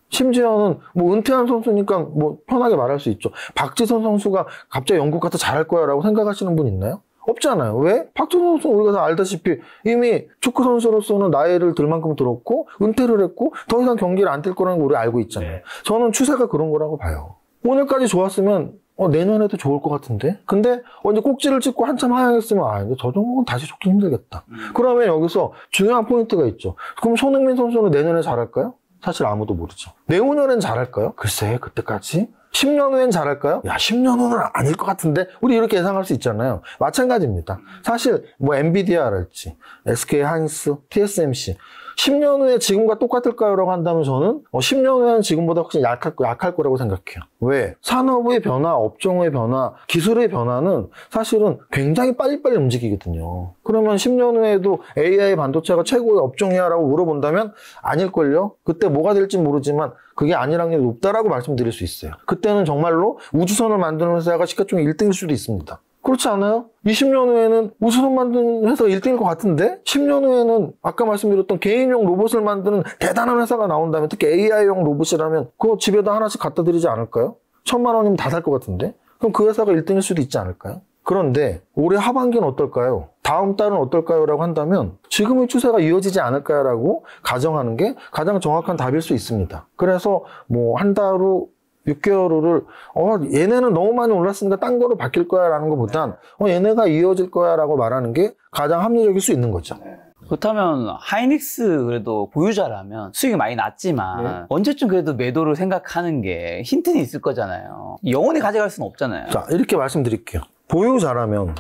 심지어는 뭐 은퇴한 선수니까 뭐 편하게 말할 수 있죠. 박지선 선수가 갑자기 영국 가서 잘할 거야 라고 생각하시는 분 있나요? 없잖아요. 왜? 박지선 선수는 우리가 다 알다시피 이미 축구 선수로서는 나이를 들 만큼 들었고 은퇴를 했고 더 이상 경기를 안 뛸 거라는 걸 우리 알고 있잖아요. 네. 저는 추세가 그런 거라고 봐요. 오늘까지 좋았으면 내년에도 좋을 것 같은데? 근데 이제 꼭지를 찍고 한참 하향했으면 이제 저 종목은 다시 좋기 힘들겠다. 그러면 여기서 중요한 포인트가 있죠. 그럼 손흥민 선수는 내년에 잘할까요? 사실 아무도 모르죠. 내후년엔 잘할까요? 글쎄, 그때까지? 10년 후엔 잘할까요? 10년 후는 아닐 것 같은데? 우리 이렇게 예상할 수 있잖아요. 마찬가지입니다. 사실 뭐 엔비디아랄지, SK하이닉스, TSMC 10년 후에 지금과 똑같을까요? 라고 한다면 저는 10년 후에는 지금보다 훨씬 약할 거라고 생각해요. 왜? 산업의 변화, 업종의 변화, 기술의 변화는 사실은 굉장히 빨리빨리 움직이거든요. 그러면 10년 후에도 AI 반도체가 최고의 업종이야 라고 물어본다면 아닐걸요? 그때 뭐가 될지 모르지만 그게 아닐 확률이 높다라고 말씀드릴 수 있어요. 그때는 정말로 우주선을 만드는 회사가 시가총액 1등일 수도 있습니다. 그렇지 않아요? 20년 후에는 우주선 만드는 회사가 1등일 것 같은데 10년 후에는 아까 말씀드렸던 개인용 로봇을 만드는 대단한 회사가 나온다면, 특히 AI용 로봇이라면 그거 집에다 하나씩 갖다 드리지 않을까요? 1,000만 원이면 다 살 것 같은데? 그럼 그 회사가 1등일 수도 있지 않을까요? 그런데 올해 하반기는 어떨까요? 다음 달은 어떨까요? 라고 한다면 지금의 추세가 이어지지 않을까요? 라고 가정하는 게 가장 정확한 답일 수 있습니다. 그래서 뭐 한 달 후 6개월 후를 얘네는 너무 많이 올랐으니까 딴 거로 바뀔 거야 라는 것보단 얘네가 이어질 거야 라고 말하는 게 가장 합리적일 수 있는 거죠. 그렇다면 하이닉스 그래도 보유자라면 수익이 많이 났지만 언제쯤 그래도 매도를 생각하는 게 힌트는 있을 거잖아요. 영원히 가져갈 수는 없잖아요. 자, 이렇게 말씀드릴게요. 보유자라면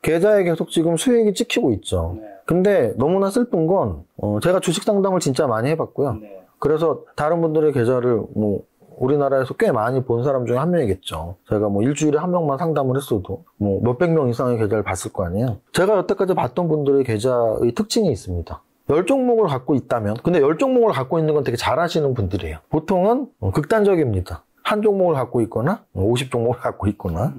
계좌에 계속 지금 수익이 찍히고 있죠. 근데 너무나 슬픈 건 제가 주식 상담을 진짜 많이 해봤고요. 그래서 다른 분들의 계좌를 뭐 우리나라에서 꽤 많이 본 사람 중에 한 명이겠죠. 제가 뭐 일주일에 한 명만 상담을 했어도 뭐 몇백 명 이상의 계좌를 봤을 거 아니에요. 제가 여태까지 봤던 분들의 계좌의 특징이 있습니다. 10종목을 갖고 있다면, 근데 10종목을 갖고 있는 건 되게 잘하시는 분들이에요. 보통은 극단적입니다. 한 종목을 갖고 있거나 50종목을 갖고 있거나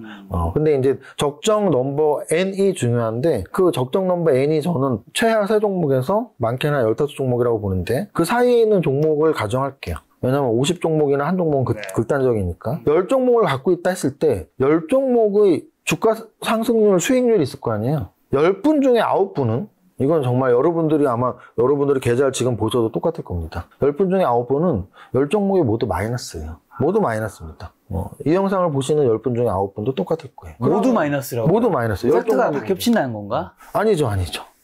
근데 이제 적정 넘버 N이 중요한데 그 적정 넘버 N이 저는 최하 3종목에서 많게는 15종목이라고 보는데 그 사이에 있는 종목을 가정할게요. 왜냐면 50종목이나 한 종목은 극단적이니까 10종목을 갖고 있다 했을 때 10종목의 주가 상승률, 수익률이 있을 거 아니에요. 10분 중에 9분은 이건 정말 여러분들이 계좌를 지금 보셔도 똑같을 겁니다. 10분 중에 9분은 10종목이 모두 마이너스예요. 모두 마이너스입니다. 이 영상을 보시는 10분 중에 9분도 똑같을 거예요. 모두 마이너스라고? 모두 마이너스. 차트가 다 겹친다는 건가? 아니죠.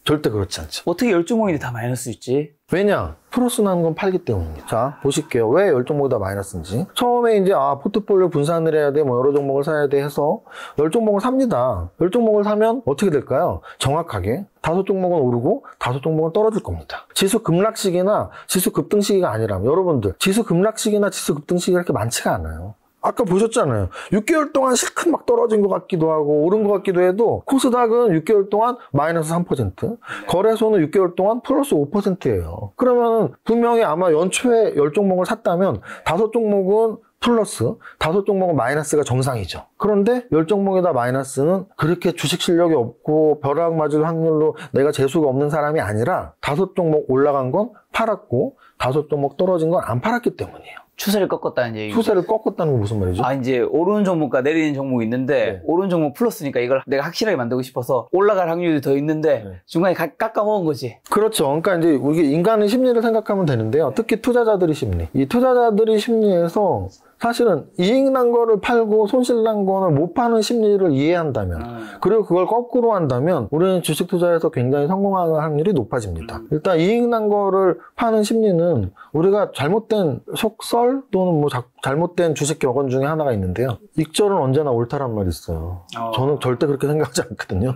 절대 그렇지 않죠. 어떻게 10종목인데 다 마이너스 있지? 왜냐? 플러스 나는 건 팔기 때문입니다. 자, 보실게요. 왜 10종목이 다 마이너스인지. 처음에 이제, 포트폴리오 분산을 해야 돼, 여러 종목을 사야 돼 해서 10종목을 삽니다. 10종목을 사면 어떻게 될까요? 정확하게 5종목은 오르고 5종목은 떨어질 겁니다. 지수 급락시기나 지수 급등시기가 아니라면, 여러분들, 지수 급락시기나 지수 급등시기가 이렇게 많지가 않아요. 아까 보셨잖아요. 6개월 동안 실컷 막 떨어진 것 같기도 하고 오른 것 같기도 해도 코스닥은 6개월 동안 마이너스 3%, 거래소는 6개월 동안 플러스 5%예요. 그러면 분명히 아마 연초에 10종목을 샀다면 5종목은 플러스, 5종목은 마이너스가 정상이죠. 그런데 10종목에다 마이너스는 그렇게 주식 실력이 없고 벼락 맞을 확률로 내가 재수가 없는 사람이 아니라 5종목 올라간 건 팔았고 5종목 떨어진 건 안 팔았기 때문이에요. 추세를 꺾었다는 얘기죠. 추세를 꺾었다는 건 무슨 말이죠? 이제 오르는 종목과 내리는 종목이 있는데 오르는 종목 플러스니까 이걸 내가 확실하게 만들고 싶어서 올라갈 확률이 더 있는데 중간에 깎아먹은 거지. 그렇죠. 그러니까 이제 우리 인간의 심리를 생각하면 되는데요. 특히 투자자들의 심리. 이 투자자들의 심리에서 사실은 이익 난 거를 팔고 손실 난 거를 못 파는 심리를 이해한다면 그리고 그걸 거꾸로 한다면 우리는 주식 투자에서 굉장히 성공하는 확률이 높아집니다. 일단 이익 난 거를 파는 심리는 우리가 잘못된 속설 또는 뭐 잘못된 주식 격언 중에 하나가 있는데요. 익절은 언제나 옳다란 말이 있어요. 저는 절대 그렇게 생각하지 않거든요.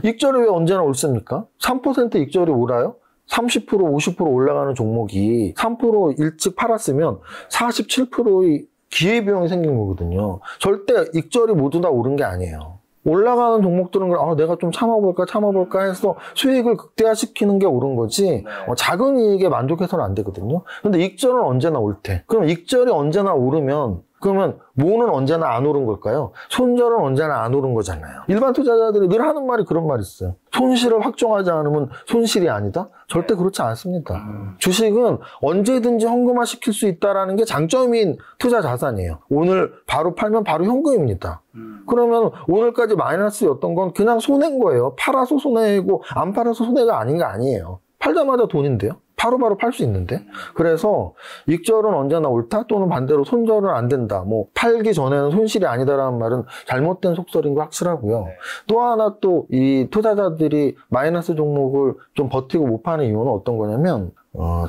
익절이 왜 언제나 옳습니까? 3% 익절이 옳아요? 30%, 50% 올라가는 종목이 3% 일찍 팔았으면 47%의 기회비용이 생긴 거거든요. 절대 익절이 모두 다 오른 게 아니에요. 올라가는 종목들은 내가 좀 참아볼까 해서 수익을 극대화시키는 게 옳은 거지 작은 이익에 만족해서는 안 되거든요. 근데 익절은 언제나 옳대. 그럼 익절이 언제나 오르면 그러면 모는 언제나 안 오른 걸까요? 손절은 언제나 안 오른 거잖아요. 일반 투자자들이 늘 하는 말이 그런 말이 있어요. 손실을 확정하지 않으면 손실이 아니다? 절대 그렇지 않습니다. 주식은 언제든지 현금화 시킬 수 있다는 게 장점인 투자 자산이에요. 오늘 바로 팔면 바로 현금입니다. 그러면 오늘까지 마이너스였던 건 그냥 손해인 거예요. 팔아서 손해고 안 팔아서 손해가 아닌 거 아니에요. 팔자마자 돈인데요. 바로바로 팔 수 있는데. 그래서 익절은 언제나 옳다 또는 반대로 손절은 안 된다. 뭐 팔기 전에는 손실이 아니다라는 말은 잘못된 속설인 거 확실하고요. 또 하나 또 이 투자자들이 마이너스 종목을 좀 버티고 못 파는 이유는 어떤 거냐면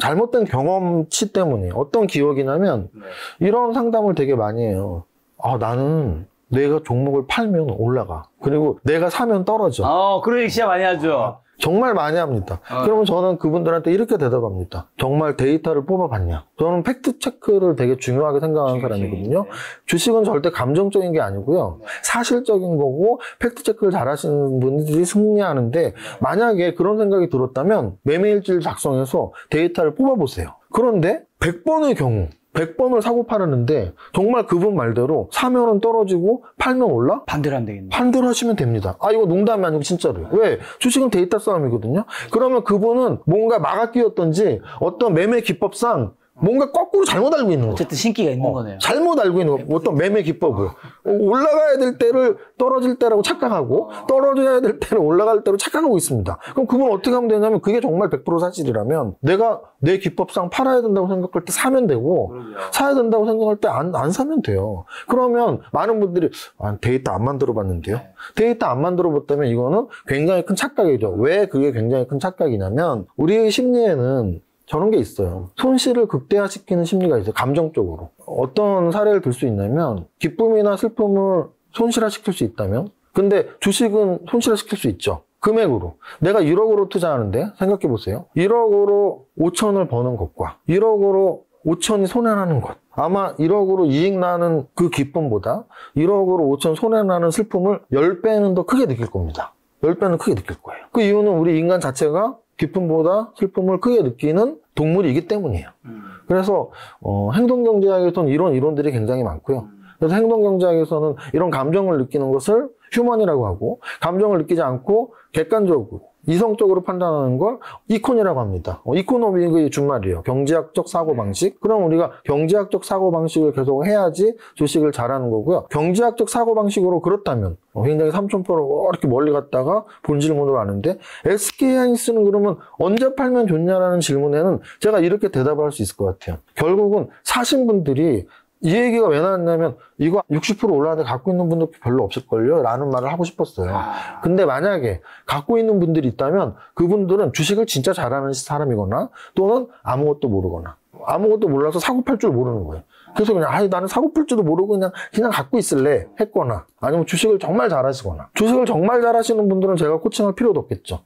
잘못된 경험치 때문에 어떤 기억이냐면 이런 상담을 되게 많이 해요. 나는 내가 종목을 팔면 올라가. 그리고 내가 사면 떨어져. 그런 얘기 진짜 많이 하죠. 정말 많이 합니다. 그러면 저는 그분들한테 이렇게 대답합니다. 정말 데이터를 뽑아봤냐? 저는 팩트체크를 되게 중요하게 생각하는 사람이거든요. 주식은 절대 감정적인 게 아니고요. 사실적인 거고 팩트체크를 잘하시는 분들이 승리하는데 만약에 그런 생각이 들었다면 매매일지를 작성해서 데이터를 뽑아보세요. 그런데 100번의 경우 100번을 사고 팔았는데 정말 그분 말대로 사면은 떨어지고 팔면 올라? 반대로 하면 되겠네. 반대로 하시면 됩니다. 이거 농담이 아니고 진짜로요. 왜? 주식은 데이터 싸움이거든요. 그러면 그분은 뭔가 막아끼었던지 어떤 매매 기법상 뭔가 거꾸로 잘못 알고 있는 거죠. 어쨌든 신기가 있는 거네요. 잘못 알고 있는 거. 어떤 매매 기법을. 올라가야 될 때를 떨어질 때라고 착각하고 떨어져야 될 때를 올라갈 때로 착각하고 있습니다. 그럼 그건 어떻게 하면 되냐면 그게 정말 100% 사실이라면 내가 내 기법상 팔아야 된다고 생각할 때 사면 되고 사야 된다고 생각할 때 안 사면 돼요. 그러면 많은 분들이 데이터 안 만들어 봤는데요. 데이터 안 만들어 봤다면 이거는 굉장히 큰 착각이죠. 왜 그게 굉장히 큰 착각이냐면 우리의 심리에는 저런 게 있어요. 손실을 극대화시키는 심리가 있어요. 감정적으로. 어떤 사례를 들 수 있냐면 기쁨이나 슬픔을 손실화시킬 수 있다면 근데 주식은 손실화시킬 수 있죠. 금액으로. 내가 1억으로 투자하는데 생각해 보세요. 1억으로 5천을 버는 것과 1억으로 5천이 손해나는 것. 아마 1억으로 이익 나는 그 기쁨보다 1억으로 5천 손해나는 슬픔을 10배는 더 크게 느낄 겁니다. 10배는 크게 느낄 거예요. 그 이유는 우리 인간 자체가 기쁨보다 슬픔을 크게 느끼는 동물이기 때문이에요. 그래서 행동경제학에서는 이런 이론들이 굉장히 많고요. 그래서 행동경제학에서는 이런 감정을 느끼는 것을 휴먼이라고 하고 감정을 느끼지 않고 객관적으로 이성적으로 판단하는 걸 이콘이라고 합니다. 이코노믹의 준말이에요. 경제학적 사고방식. 그럼 우리가 경제학적 사고방식을 계속 해야지 주식을 잘하는 거고요. 경제학적 사고방식으로 그렇다면 굉장히 3000%로 이렇게 멀리 갔다가 본질문으로 가는데 SK하이닉스는 그러면 언제 팔면 좋냐라는 질문에는 제가 이렇게 대답을 할 수 있을 것 같아요. 결국은 사신 분들이 이 얘기가 왜 나왔냐면 이거 60% 올라가는데 갖고 있는 분도 별로 없을걸요? 라는 말을 하고 싶었어요. 근데 만약에 갖고 있는 분들이 있다면 그분들은 주식을 진짜 잘하는 사람이거나 또는 아무것도 모르거나 아무것도 몰라서 사고 팔 줄 모르는 거예요. 그래서 그냥 나는 사고 팔 줄도 모르고 그냥 갖고 있을래 했거나 아니면 주식을 정말 잘하시거나 주식을 정말 잘하시는 분들은 제가 코칭할 필요도 없겠죠.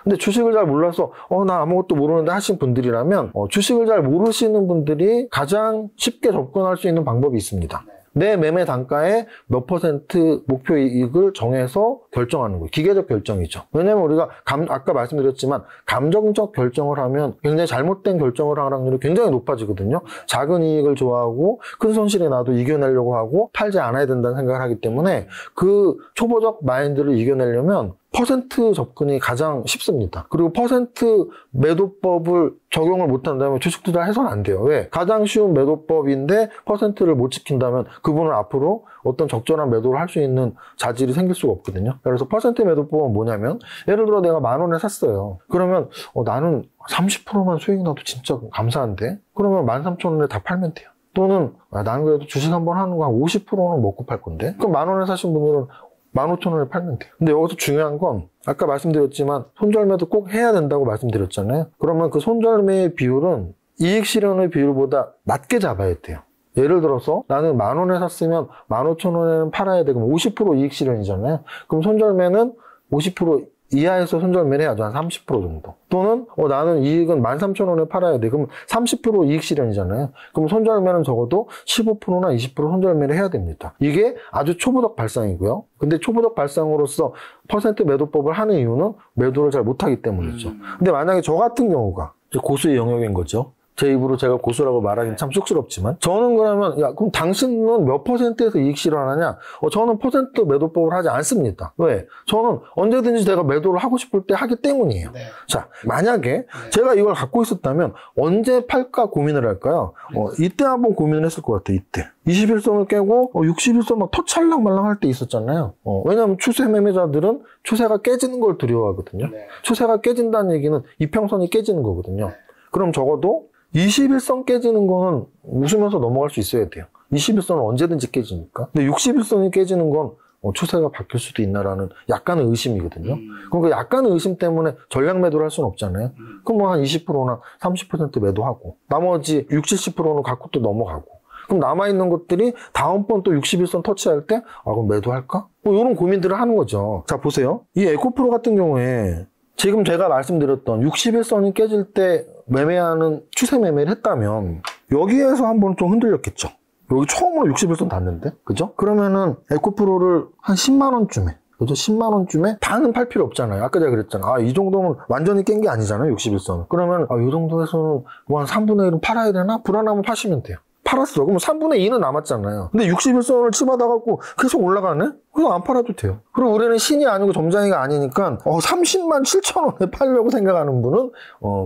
근데 주식을 잘 몰라서 나 아무것도 모르는데 하신 분들이라면 주식을 잘 모르시는 분들이 가장 쉽게 접근할 수 있는 방법이 있습니다. 내 매매 단가의 몇 퍼센트 목표 이익을 정해서 결정하는 거예요. 기계적 결정이죠. 왜냐면 우리가 아까 말씀드렸지만 감정적 결정을 하면 굉장히 잘못된 결정을 하는 확률이 굉장히 높아지거든요. 작은 이익을 좋아하고 큰 손실이 나도 이겨내려고 하고 팔지 않아야 된다는 생각을 하기 때문에 그 초보적 마인드를 이겨내려면 퍼센트 접근이 가장 쉽습니다. 그리고 퍼센트 매도법을 적용을 못한다면 주식 투자를 해서는 안 돼요. 왜? 가장 쉬운 매도법인데 퍼센트를 못 지킨다면 그분은 앞으로 어떤 적절한 매도를 할 수 있는 자질이 생길 수가 없거든요. 그래서 퍼센트 매도법은 뭐냐면 예를 들어 내가 10,000원에 샀어요. 그러면 나는 30%만 수익 나도 진짜 감사한데? 그러면 13,000원에 다 팔면 돼요. 또는 나는 그래도 주식 한번 하는 거 한 50%는 먹고 팔 건데? 그럼 10,000원에 사신 분들은 15,000원에 팔면 돼요. 근데 여기서 중요한 건 아까 말씀드렸지만 손절매도 꼭 해야 된다고 말씀드렸잖아요. 그러면 그 손절매의 비율은 이익 실현의 비율보다 낮게 잡아야 돼요. 예를 들어서 나는 10,000원에 샀으면 15,000원에는 팔아야 돼. 그럼 50% 이익 실현이잖아요. 그럼 손절매는 50% 이하에서 손절매를 해야죠. 한 30% 정도. 또는 나는 이익은 13,000원에 팔아야 돼. 그럼 30% 이익 실현이잖아요. 그럼 손절매는 적어도 15%나 20% 손절매를 해야 됩니다. 이게 아주 초보적 발상이고요. 근데 초보적 발상으로서 퍼센트 매도법을 하는 이유는 매도를 잘 못하기 때문이죠. 근데 만약에 저 같은 경우가 고수의 영역인 거죠. 제 입으로 제가 고수라고 말하기는 참 쑥스럽지만 저는 그러면 그럼 당신은 몇 퍼센트에서 이익 실현하냐? 저는 퍼센트 매도법을 하지 않습니다. 왜? 저는 언제든지 제가 매도를 하고 싶을 때 하기 때문이에요. 네. 자, 만약에 제가 이걸 갖고 있었다면 언제 팔까 고민을 할까요? 이때 한번 고민을 했을 것 같아요. 이때 21선을 깨고 61선 막 터찰랑 말랑 할 때 있었잖아요. 왜냐하면 추세 매매자들은 추세가 깨지는 걸 두려워하거든요. 네. 추세가 깨진다는 얘기는 이평선이 깨지는 거거든요. 그럼 적어도 21선 깨지는 거는 웃으면서 넘어갈 수 있어야 돼요. 21선은 언제든지 깨지니까. 근데 61선이 깨지는 건 추세가 바뀔 수도 있나라는 약간의 의심이거든요. 그러니까 약간의 의심 때문에 전략 매도를 할 수는 없잖아요. 그럼 뭐 한 20%나 30% 매도하고 나머지 60, 70%는 갖고 또 넘어가고 그럼 남아있는 것들이 다음번 또 61선 터치할 때 그럼 매도할까? 이런 고민들을 하는 거죠. 자, 보세요. 이 에코프로 같은 경우에 지금 제가 말씀드렸던 61선이 깨질 때 매매하는 추세 매매를 했다면 여기에서 한번 좀 흔들렸겠죠. 여기 처음으로 61선 닿는데, 그죠? 그러면은 에코프로를 한 10만원쯤에, 그죠? 10만원쯤에 다는 팔 필요 없잖아요. 아까 제가 그랬잖아요. 이 정도면 완전히 깬 게 아니잖아요. 61선. 그러면 이 정도에서는 뭐 한 3분의 1은 팔아야 되나? 불안하면 파시면 돼요. 팔았어. 그럼 3분의 2는 남았잖아요. 근데 61선을 치받아갖고 계속 올라가네? 그래서 안 팔아도 돼요. 그리고 우리는 신이 아니고 점장이가 아니니까 30만 7천 원에 팔려고 생각하는 분은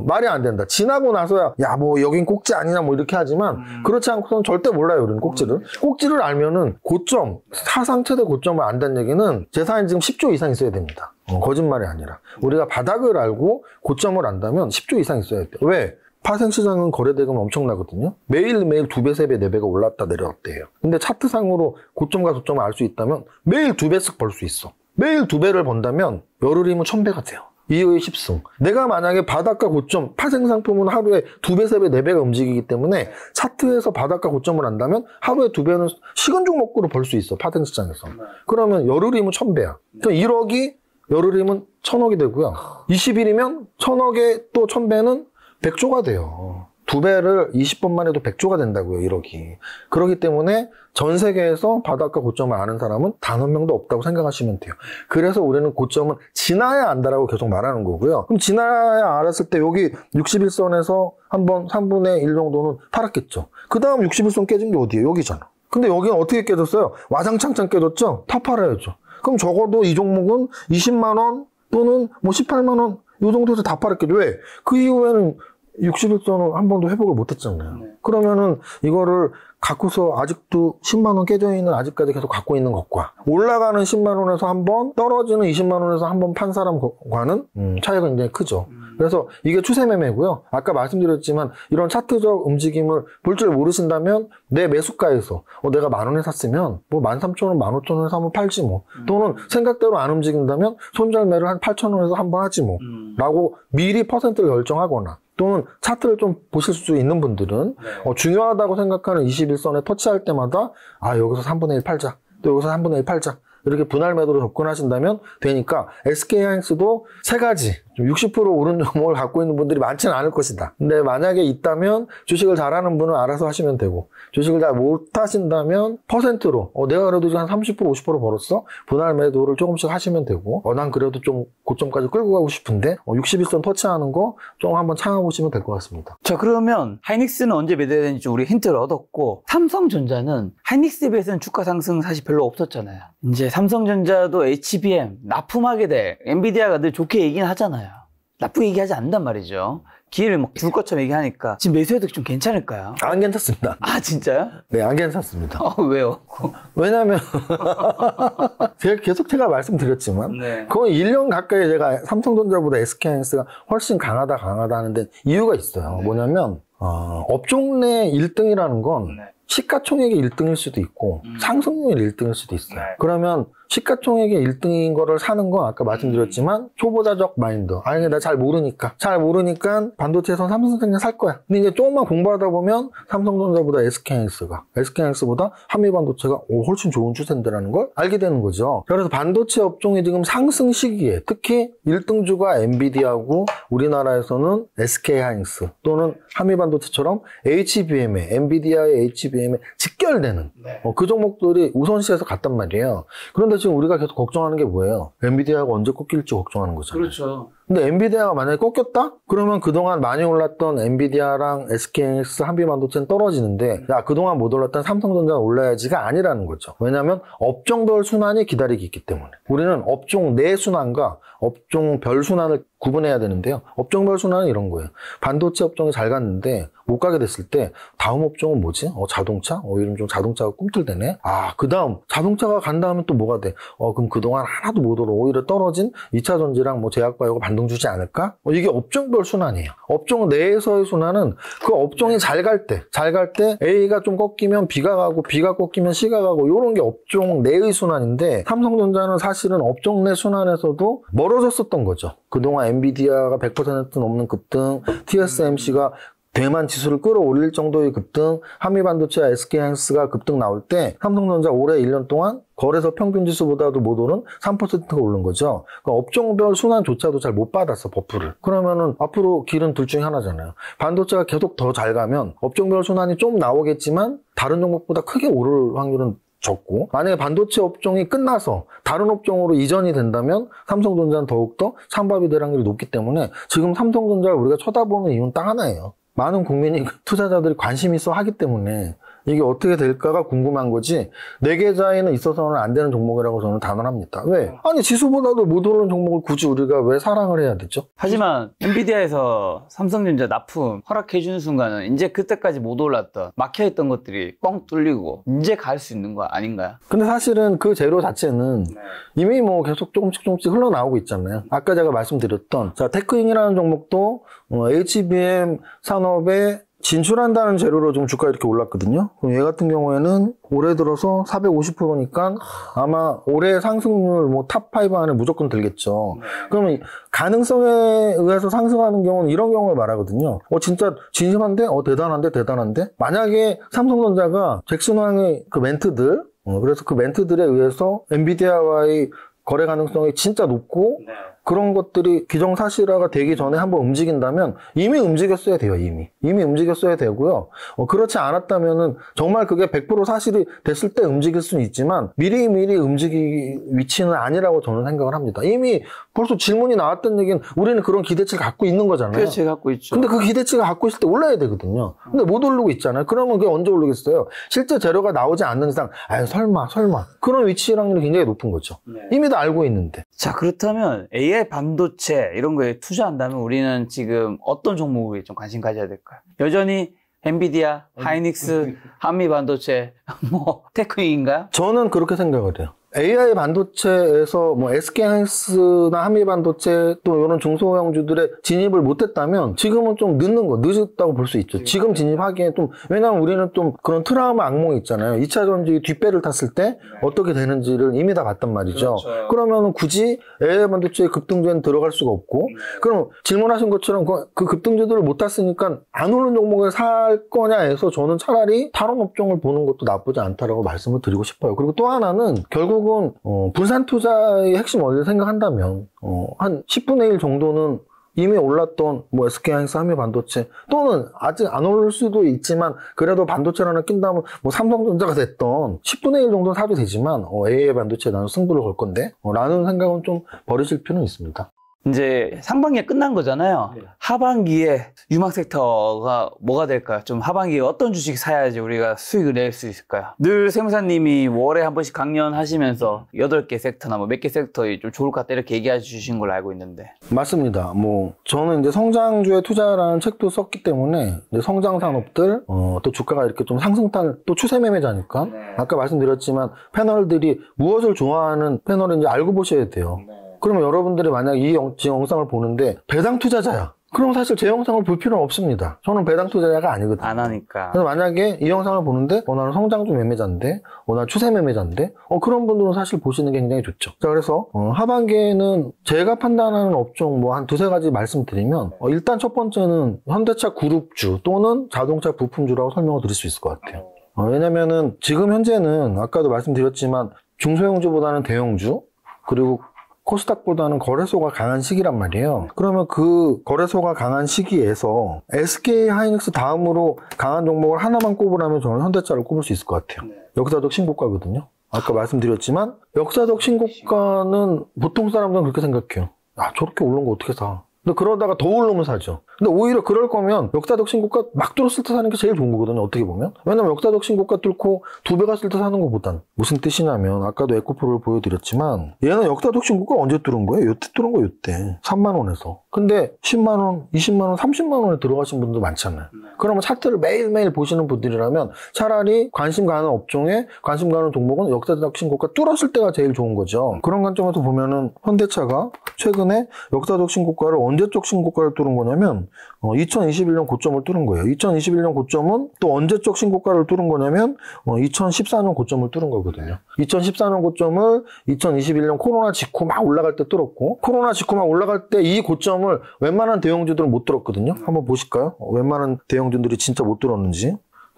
말이 안 된다. 지나고 나서야 야 뭐 여긴 꼭지 아니냐 뭐 이렇게 하지만 그렇지 않고서는 절대 몰라요. 우리는 꼭지를. 꼭지를 알면은 고점, 사상 최대 고점을 안다는 얘기는 재산이 지금 10조 이상 있어야 됩니다. 거짓말이 아니라. 우리가 바닥을 알고 고점을 안다면 10조 이상 있어야 돼요. 왜? 파생시장은 거래대금 엄청나거든요. 매일매일 2배, 3배, 4배가 올랐다 내려왔다 해요. 근데 차트상으로 고점과 저점을 알 수 있다면 매일 2배씩 벌 수 있어. 매일 2배를 번다면 열흘이면 1000배가 돼요. 2호의 10승. 내가 만약에 바닥과 고점, 파생상품은 하루에 2배, 3배, 4배가 움직이기 때문에 차트에서 바닥과 고점을 안다면 하루에 2배는 식은 죽 먹고로 벌 수 있어. 파생시장에서. 그러면 열흘이면 1000배야. 그러니까 1억이 열흘이면 1000억이 되고요. 20일이면 1000억에 또 1000배는 100조가 돼요. 2배를 20번만 해도 100조가 된다고요, 1억이. 그렇기 때문에 전 세계에서 바닥과 고점을 아는 사람은 단 한 명도 없다고 생각하시면 돼요. 그래서 우리는 고점은 지나야 안다라고 계속 말하는 거고요. 그럼 지나야 알았을 때 여기 61선에서 한번 3분의 1 정도는 팔았겠죠. 그 다음 61선 깨진 게 어디예요? 여기잖아. 근데 여기는 어떻게 깨졌어요? 와장창창 깨졌죠? 다 팔아야죠. 그럼 적어도 이 종목은 20만 원 또는 뭐 18만 원 이 정도에서 다 팔았겠죠. 왜? 그 이후에는 61선을 한 번도 회복을 못 했잖아요. 그러면은 이거를 갖고서 아직도 10만 원 깨져 있는 아직까지 계속 갖고 있는 것과 올라가는 10만 원에서 한 번 떨어지는 20만 원에서 한 번 판 사람과는 차이가 굉장히 크죠. 그래서 이게 추세 매매고요. 아까 말씀드렸지만 이런 차트적 움직임을 볼 줄 모르신다면 내 매수가에서 내가 10,000원에 샀으면 뭐 13,000원, 15,000원에서 한번 팔지 뭐. 또는 생각대로 안 움직인다면 손절매를 한 8,000원에서 한번 하지 뭐. 라고 미리 퍼센트를 결정하거나 또는 차트를 좀 보실 수 있는 분들은 중요하다고 생각하는 21선에 터치할 때마다 여기서 3분의 1 팔자. 또 여기서 3분의 1 팔자. 이렇게 분할 매도로 접근하신다면 되니까 SK하이닉스도 세 가지 60% 오른 종목을 갖고 있는 분들이 많지는 않을 것이다. 근데 만약에 있다면 주식을 잘하는 분은 알아서 하시면 되고 주식을 잘 못하신다면 퍼센트로 내가 그래도 한 30% 50% 벌었어? 분할 매도를 조금씩 하시면 되고 난 그래도 좀 고점까지 끌고 가고 싶은데 61선 터치하는 거 좀 한번 참아보시면 될 것 같습니다. 자, 그러면 하이닉스는 언제 매도해야 되는지 우리 힌트를 얻었고 삼성전자는 하이닉스에 비해서는 주가 상승 사실 별로 없었잖아요. 이제 삼성전자도 HBM 납품하게 될 엔비디아가 늘 좋게 얘기는 하잖아요. 나쁘게 얘기하지 않는단 말이죠. 기회를 막 줄 것처럼 얘기하니까 지금 매수해도 좀 괜찮을까요? 안 괜찮습니다. 아, 진짜요? 네, 안 괜찮습니다. 왜요? 왜냐면 제가 말씀드렸지만 거의 1년 가까이 제가 삼성전자보다 SK하이닉스가 훨씬 강하다 하는데 이유가 있어요. 뭐냐면 업종 내 1등이라는 건 시가총액이 1등일 수도 있고 상승률이 1등일 수도 있어요. 그러면 시가총액이 1등인 거를 사는 건 아까 말씀드렸지만 초보자적 마인드. 나 잘 모르니까 반도체에선 삼성전자 살 거야. 근데 이제 조금만 공부하다 보면 삼성전자보다 SK하이닉스보다 한미반도체가 훨씬 좋은 추세인데라는 걸 알게 되는 거죠. 그래서 반도체 업종이 지금 상승 시기에 특히 1등주가 엔비디아고 우리나라에서는 SK하이닉스 또는 한미반도체처럼 HBM에 엔비디아의 HBM에 직결되는 그 종목들이 우선시에서 갔단 말이에요. 그런데 지금 우리가 계속 걱정하는 게 뭐예요? 엔비디아가 언제 꺾일지 걱정하는 거잖아요. 그렇죠. 근데 엔비디아가 만약에 꺾였다? 그러면 그동안 많이 올랐던 엔비디아랑 SK하이닉스, 한미반도체는 떨어지는데 그동안 못 올랐던 삼성전자는 올라야지가 아니라는 거죠. 왜냐하면 업종별 순환이 기다리고 있기 때문에. 우리는 업종 내 순환과 업종별 순환을 구분해야 되는데요. 업종별 순환은 이런 거예요. 반도체 업종이 잘 갔는데 못 가게 됐을 때 다음 업종은 뭐지? 자동차? 요즘 좀 자동차가 꿈틀대네? 그 다음 자동차가 간 다음에 또 뭐가 돼? 그럼 그동안 하나도 못 오르고 오히려 떨어진 2차 전지랑 제약바이오가 반등 주지 않을까? 이게 업종별 순환이에요. 업종 내에서의 순환은 그 업종이 잘 갈 때 A가 좀 꺾이면 B가 가고 B가 꺾이면 C가 가고 이런 게 업종 내의 순환인데 삼성전자는 사실은 업종 내 순환에서도 멀어졌었던 거죠. 그동안 엔비디아가 100% 넘는 급등, TSMC가 대만 지수를 끌어올릴 정도의 급등, 한미반도체와 SK하이닉스가 급등 나올 때 삼성전자 올해 1년 동안 거래소 평균 지수보다도 못 오른 3%가 오른 거죠. 그러니까 업종별 순환조차도 잘 못 받았어, 버프를. 그러면은 앞으로 길은 둘 중에 하나잖아요. 반도체가 계속 더 잘 가면 업종별 순환이 좀 나오겠지만 다른 종목보다 크게 오를 확률은 적고 만약에 반도체 업종이 끝나서 다른 업종으로 이전이 된다면 삼성전자는 더욱더 찬밥이 될 확률이 높기 때문에 지금 삼성전자를 우리가 쳐다보는 이유는 딱 하나예요. 많은 국민이 투자자들이 관심 있어 하기 때문에 이게 어떻게 될까가 궁금한 거지 내 계좌에는 있어서는 안 되는 종목이라고 저는 단언합니다. 왜? 아니 지수보다도 못 오르는 종목을 굳이 우리가 왜 사랑을 해야 되죠? 하지만 엔비디아에서 삼성전자 납품 허락해주는 순간은 이제 그때까지 못 올랐던 막혀있던 것들이 뻥 뚫리고 이제 갈 수 있는 거 아닌가요? 근데 사실은 그 재료 자체는 이미 뭐 계속 조금씩 흘러나오고 있잖아요. 아까 제가 말씀드렸던 자 테크인이라는 종목도 HBM 산업에 진출한다는 재료로 좀 주가 이렇게 올랐거든요. 그럼 얘 같은 경우에는 올해 들어서 450%니까 아마 올해 상승률 뭐 탑5 안에 무조건 들겠죠. 그러면 가능성에 의해서 상승하는 경우는 이런 경우를 말하거든요. 진짜 진심한데? 대단한데? 만약에 삼성전자가 잭슨왕의 그 멘트들, 그래서 그 멘트들에 의해서 엔비디아와의 거래 가능성이 진짜 높고 그런 것들이 기정사실화가 되기 전에 한번 움직인다면 이미 움직였어야 돼요. 이미 움직였어야 되고요. 그렇지 않았다면은 정말 그게 100% 사실이 됐을 때 움직일 수는 있지만 미리미리 움직일 위치는 아니라고 저는 생각을 합니다. 이미 벌써 질문이 나왔던 얘기는 우리는 그런 기대치를 갖고 있는 거잖아요. 그렇지, 갖고 있죠. 근데 그 기대치가 갖고 있을 때 올라야 되거든요. 근데 못 오르고 있잖아요. 그러면 그게 언제 오르겠어요? 실제 재료가 나오지 않는 이상 설마 그런 위치 확률이 굉장히 높은 거죠. 이미 다 알고 있는데. 자, 그렇다면 AI 반도체 이런 거에 투자한다면 우리는 지금 어떤 종목에 좀 관심 가져야 될까요? 여전히 엔비디아, 하이닉스, 한미반도체, 뭐 테크인가요? 저는 그렇게 생각을 해요. AI 반도체에서 뭐 SK하이닉스나 한미반도체 또 이런 중소형주들의 진입을 못했다면 지금은 좀 늦었다고 볼 수 있죠. 지금 진입하기에 좀 왜냐하면 우리는 좀 그런 트라우마 악몽이 있잖아요. 2차 전지 뒷배를 탔을 때 어떻게 되는지를 이미 다 봤단 말이죠. 그렇죠. 그러면 굳이 AI 반도체의 급등주에는 들어갈 수가 없고 그럼 질문하신 것처럼 그 급등주들을 못 탔으니까 안 오른 종목을 살 거냐 해서 저는 차라리 다른 업종을 보는 것도 나쁘지 않다라고 말씀을 드리고 싶어요. 그리고 또 하나는 결국은 분산 투자의 핵심 원리를 생각한다면 한 10분의 1 정도는 이미 올랐던 뭐 SK하이닉스, 한미반도체 또는 아직 안 오를 수도 있지만 그래도 반도체를 하나 낀다면 뭐 삼성전자가 됐던 10분의 1 정도는 사도 되지만 AI 반도체에 나는 승부를 걸 건데 라는 생각은 좀 버리실 필요는 있습니다. 이제 상반기가 끝난 거잖아요. 하반기에 유망 섹터가 뭐가 될까요? 좀 하반기에 어떤 주식 사야지 우리가 수익을 낼 수 있을까요? 늘 세무사님이 월에 한 번씩 강연하시면서 8개 섹터나 뭐 몇 개 섹터에 좀 좋을 것 같다 이렇게 얘기해 주신 걸로 알고 있는데. 맞습니다. 저는 이제 성장주에 투자라는 책도 썼기 때문에 이제 성장 산업들 또 주가가 이렇게 좀 상승탄 또 추세 매매자니까 아까 말씀드렸지만 패널들이 무엇을 좋아하는 패널인지 알고 보셔야 돼요. 그러면 여러분들이 만약 이 영상을 보는데 배당 투자자야. 그럼 사실 제 영상을 볼 필요는 없습니다. 저는 배당 투자자가 아니거든요. 안 하니까. 그래서 만약에 이 영상을 보는데 나는 성장주 매매자인데 나는 추세 매매자인데 그런 분들은 사실 보시는 게 굉장히 좋죠. 자, 그래서 하반기에는 제가 판단하는 업종 한 두세 가지 말씀드리면 일단 첫 번째는 현대차 그룹주 또는 자동차 부품주라고 설명을 드릴 수 있을 것 같아요. 왜냐면은 지금 현재는 아까도 말씀드렸지만 중소형주보다는 대형주 그리고 코스닥보다는 거래소가 강한 시기란 말이에요. 그러면 그 거래소가 강한 시기에서 SK하이닉스 다음으로 강한 종목을 하나만 꼽으라면 저는 현대차를 꼽을 수 있을 것 같아요. 역사적 신고가거든요. 아까 말씀드렸지만 역사적 신고가는 보통 사람들은 그렇게 생각해요. 저렇게 오른 거 어떻게 사? 근데 그러다가 더 오르면 사죠. 근데 오히려 그럴 거면 역사적 신고가 막 뚫었을 때 사는 게 제일 좋은 거거든요. 어떻게 보면. 왜냐면 역사적 신고가 뚫고 2배 갔을 때 사는 것보단. 무슨 뜻이냐면 아까도 에코프로를 보여드렸지만 얘는 역사적 신고가 언제 뚫은 거예요? 요때 뚫은 거예요. 요때. 3만 원에서. 근데 10만 원, 20만 원, 30만 원에 들어가신 분들 많잖아요. 그러면 차트를 매일매일 보시는 분들이라면 차라리 관심 가는 업종에 관심 가는 종목은 역사적 신고가 뚫었을 때가 제일 좋은 거죠. 그런 관점에서 보면은 현대차가 최근에 역사적 신고가를 언제적 신고가를 뚫은 거냐면 2021년 고점을 뚫은 거예요. 2021년 고점은 또 언제적 신고가를 뚫은 거냐면 2014년 고점을 뚫은 거거든요. 2014년 고점을 2021년 코로나 직후 막 올라갈 때 뚫었고 코로나 직후 막 올라갈 때 이 고점을 웬만한 대형주들은 못 뚫었거든요. 한번 보실까요? 웬만한 대형주들이 진짜 못 뚫었는지.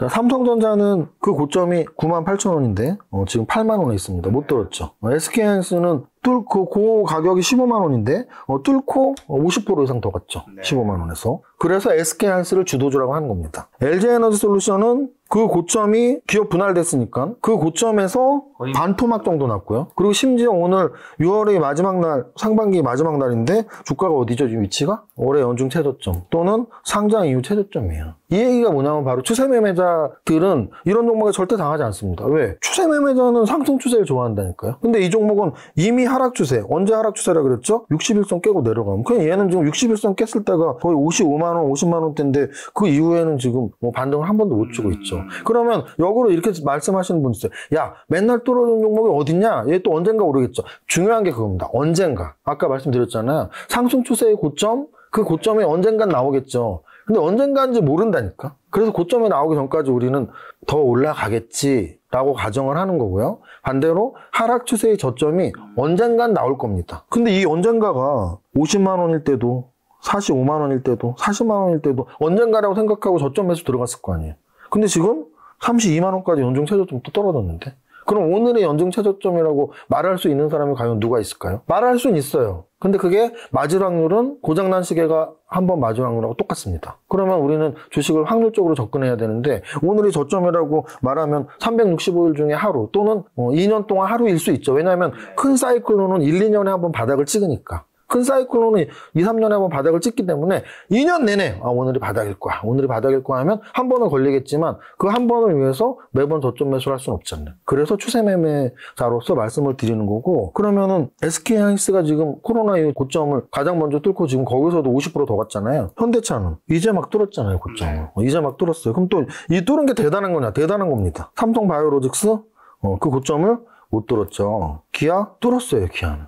삼성전자는 그 고점이 98,000원인데 지금 8만 원에 있습니다. 못 뚫었죠. SK하이닉스는 뚫고 그 가격이 15만 원인데 뚫고 50% 이상 더 갔죠. 15만 원에서. 그래서 SK하이닉스를 주도주라고 하는 겁니다. LG에너지솔루션은 그 고점이 기업 분할됐으니까 그 고점에서 반토막 정도 났고요. 그리고 심지어 오늘 6월의 마지막 날, 상반기 마지막 날인데 주가가 어디죠? 지금 위치가? 올해 연중 최저점 또는 상장 이후 최저점이에요. 이 얘기가 뭐냐면 바로 추세 매매자들은 이런 종목에 절대 당하지 않습니다. 왜? 추세 매매자는 상승 추세를 좋아한다니까요. 근데 이 종목은 이미 하락 추세, 언제 하락 추세라 그랬죠? 61선 깨고 내려가면. 그냥 얘는 지금 61선 깼을 때가 거의 55만 원, 50만 원대인데 그 이후에는 지금 뭐 반등을 한 번도 못 주고 있죠. 그러면 역으로 이렇게 말씀하시는 분 있어요. 야, 맨날 떨어지는 종목이 어딨냐? 얘 또 언젠가 오르겠죠. 중요한 게 그겁니다. 언젠가. 아까 말씀드렸잖아요. 상승 추세의 고점, 그 고점에 언젠간 나오겠죠. 근데 언젠가인지 모른다니까. 그래서 고점에 나오기 전까지 우리는 더 올라가겠지라고 가정을 하는 거고요. 반대로 하락 추세의 저점이 언젠간 나올 겁니다. 근데 이 언젠가가 50만 원일 때도 45만 원일 때도 40만 원일 때도 언젠가라고 생각하고 저점에서 들어갔을 거 아니에요. 근데 지금 32만 원까지 연중 최저점 또 떨어졌는데, 그럼 오늘의 연중 최저점이라고 말할 수 있는 사람이 과연 누가 있을까요? 말할 수는 있어요. 근데 그게 맞을 확률은 고장난 시계가 한 번 맞을 확률하고 똑같습니다. 그러면 우리는 주식을 확률적으로 접근해야 되는데, 오늘이 저점이라고 말하면 365일 중에 하루 또는 2년 동안 하루일 수 있죠. 왜냐하면 큰 사이클로는 1, 2년에 한 번 바닥을 찍으니까. 큰 사이클로는 2, 3년에 한 번 바닥을 찍기 때문에 2년 내내 오늘이 바닥일 거야. 오늘이 바닥일 거야 하면 한 번은 걸리겠지만 그 한 번을 위해서 매번 저점 매수를 할 수는 없잖아요. 그래서 추세 매매자로서 말씀을 드리는 거고, 그러면은 SK하이닉스가 지금 코로나 이후 고점을 가장 먼저 뚫고 지금 거기서도 50% 더 갔잖아요. 현대차는 이제 막 뚫었잖아요, 고점을. 이제 막 뚫었어요. 그럼 또 이 뚫은 게 대단한 거냐? 대단한 겁니다. 삼성바이오로직스 그 고점을 못 뚫었죠. 기아 뚫었어요, 기아는.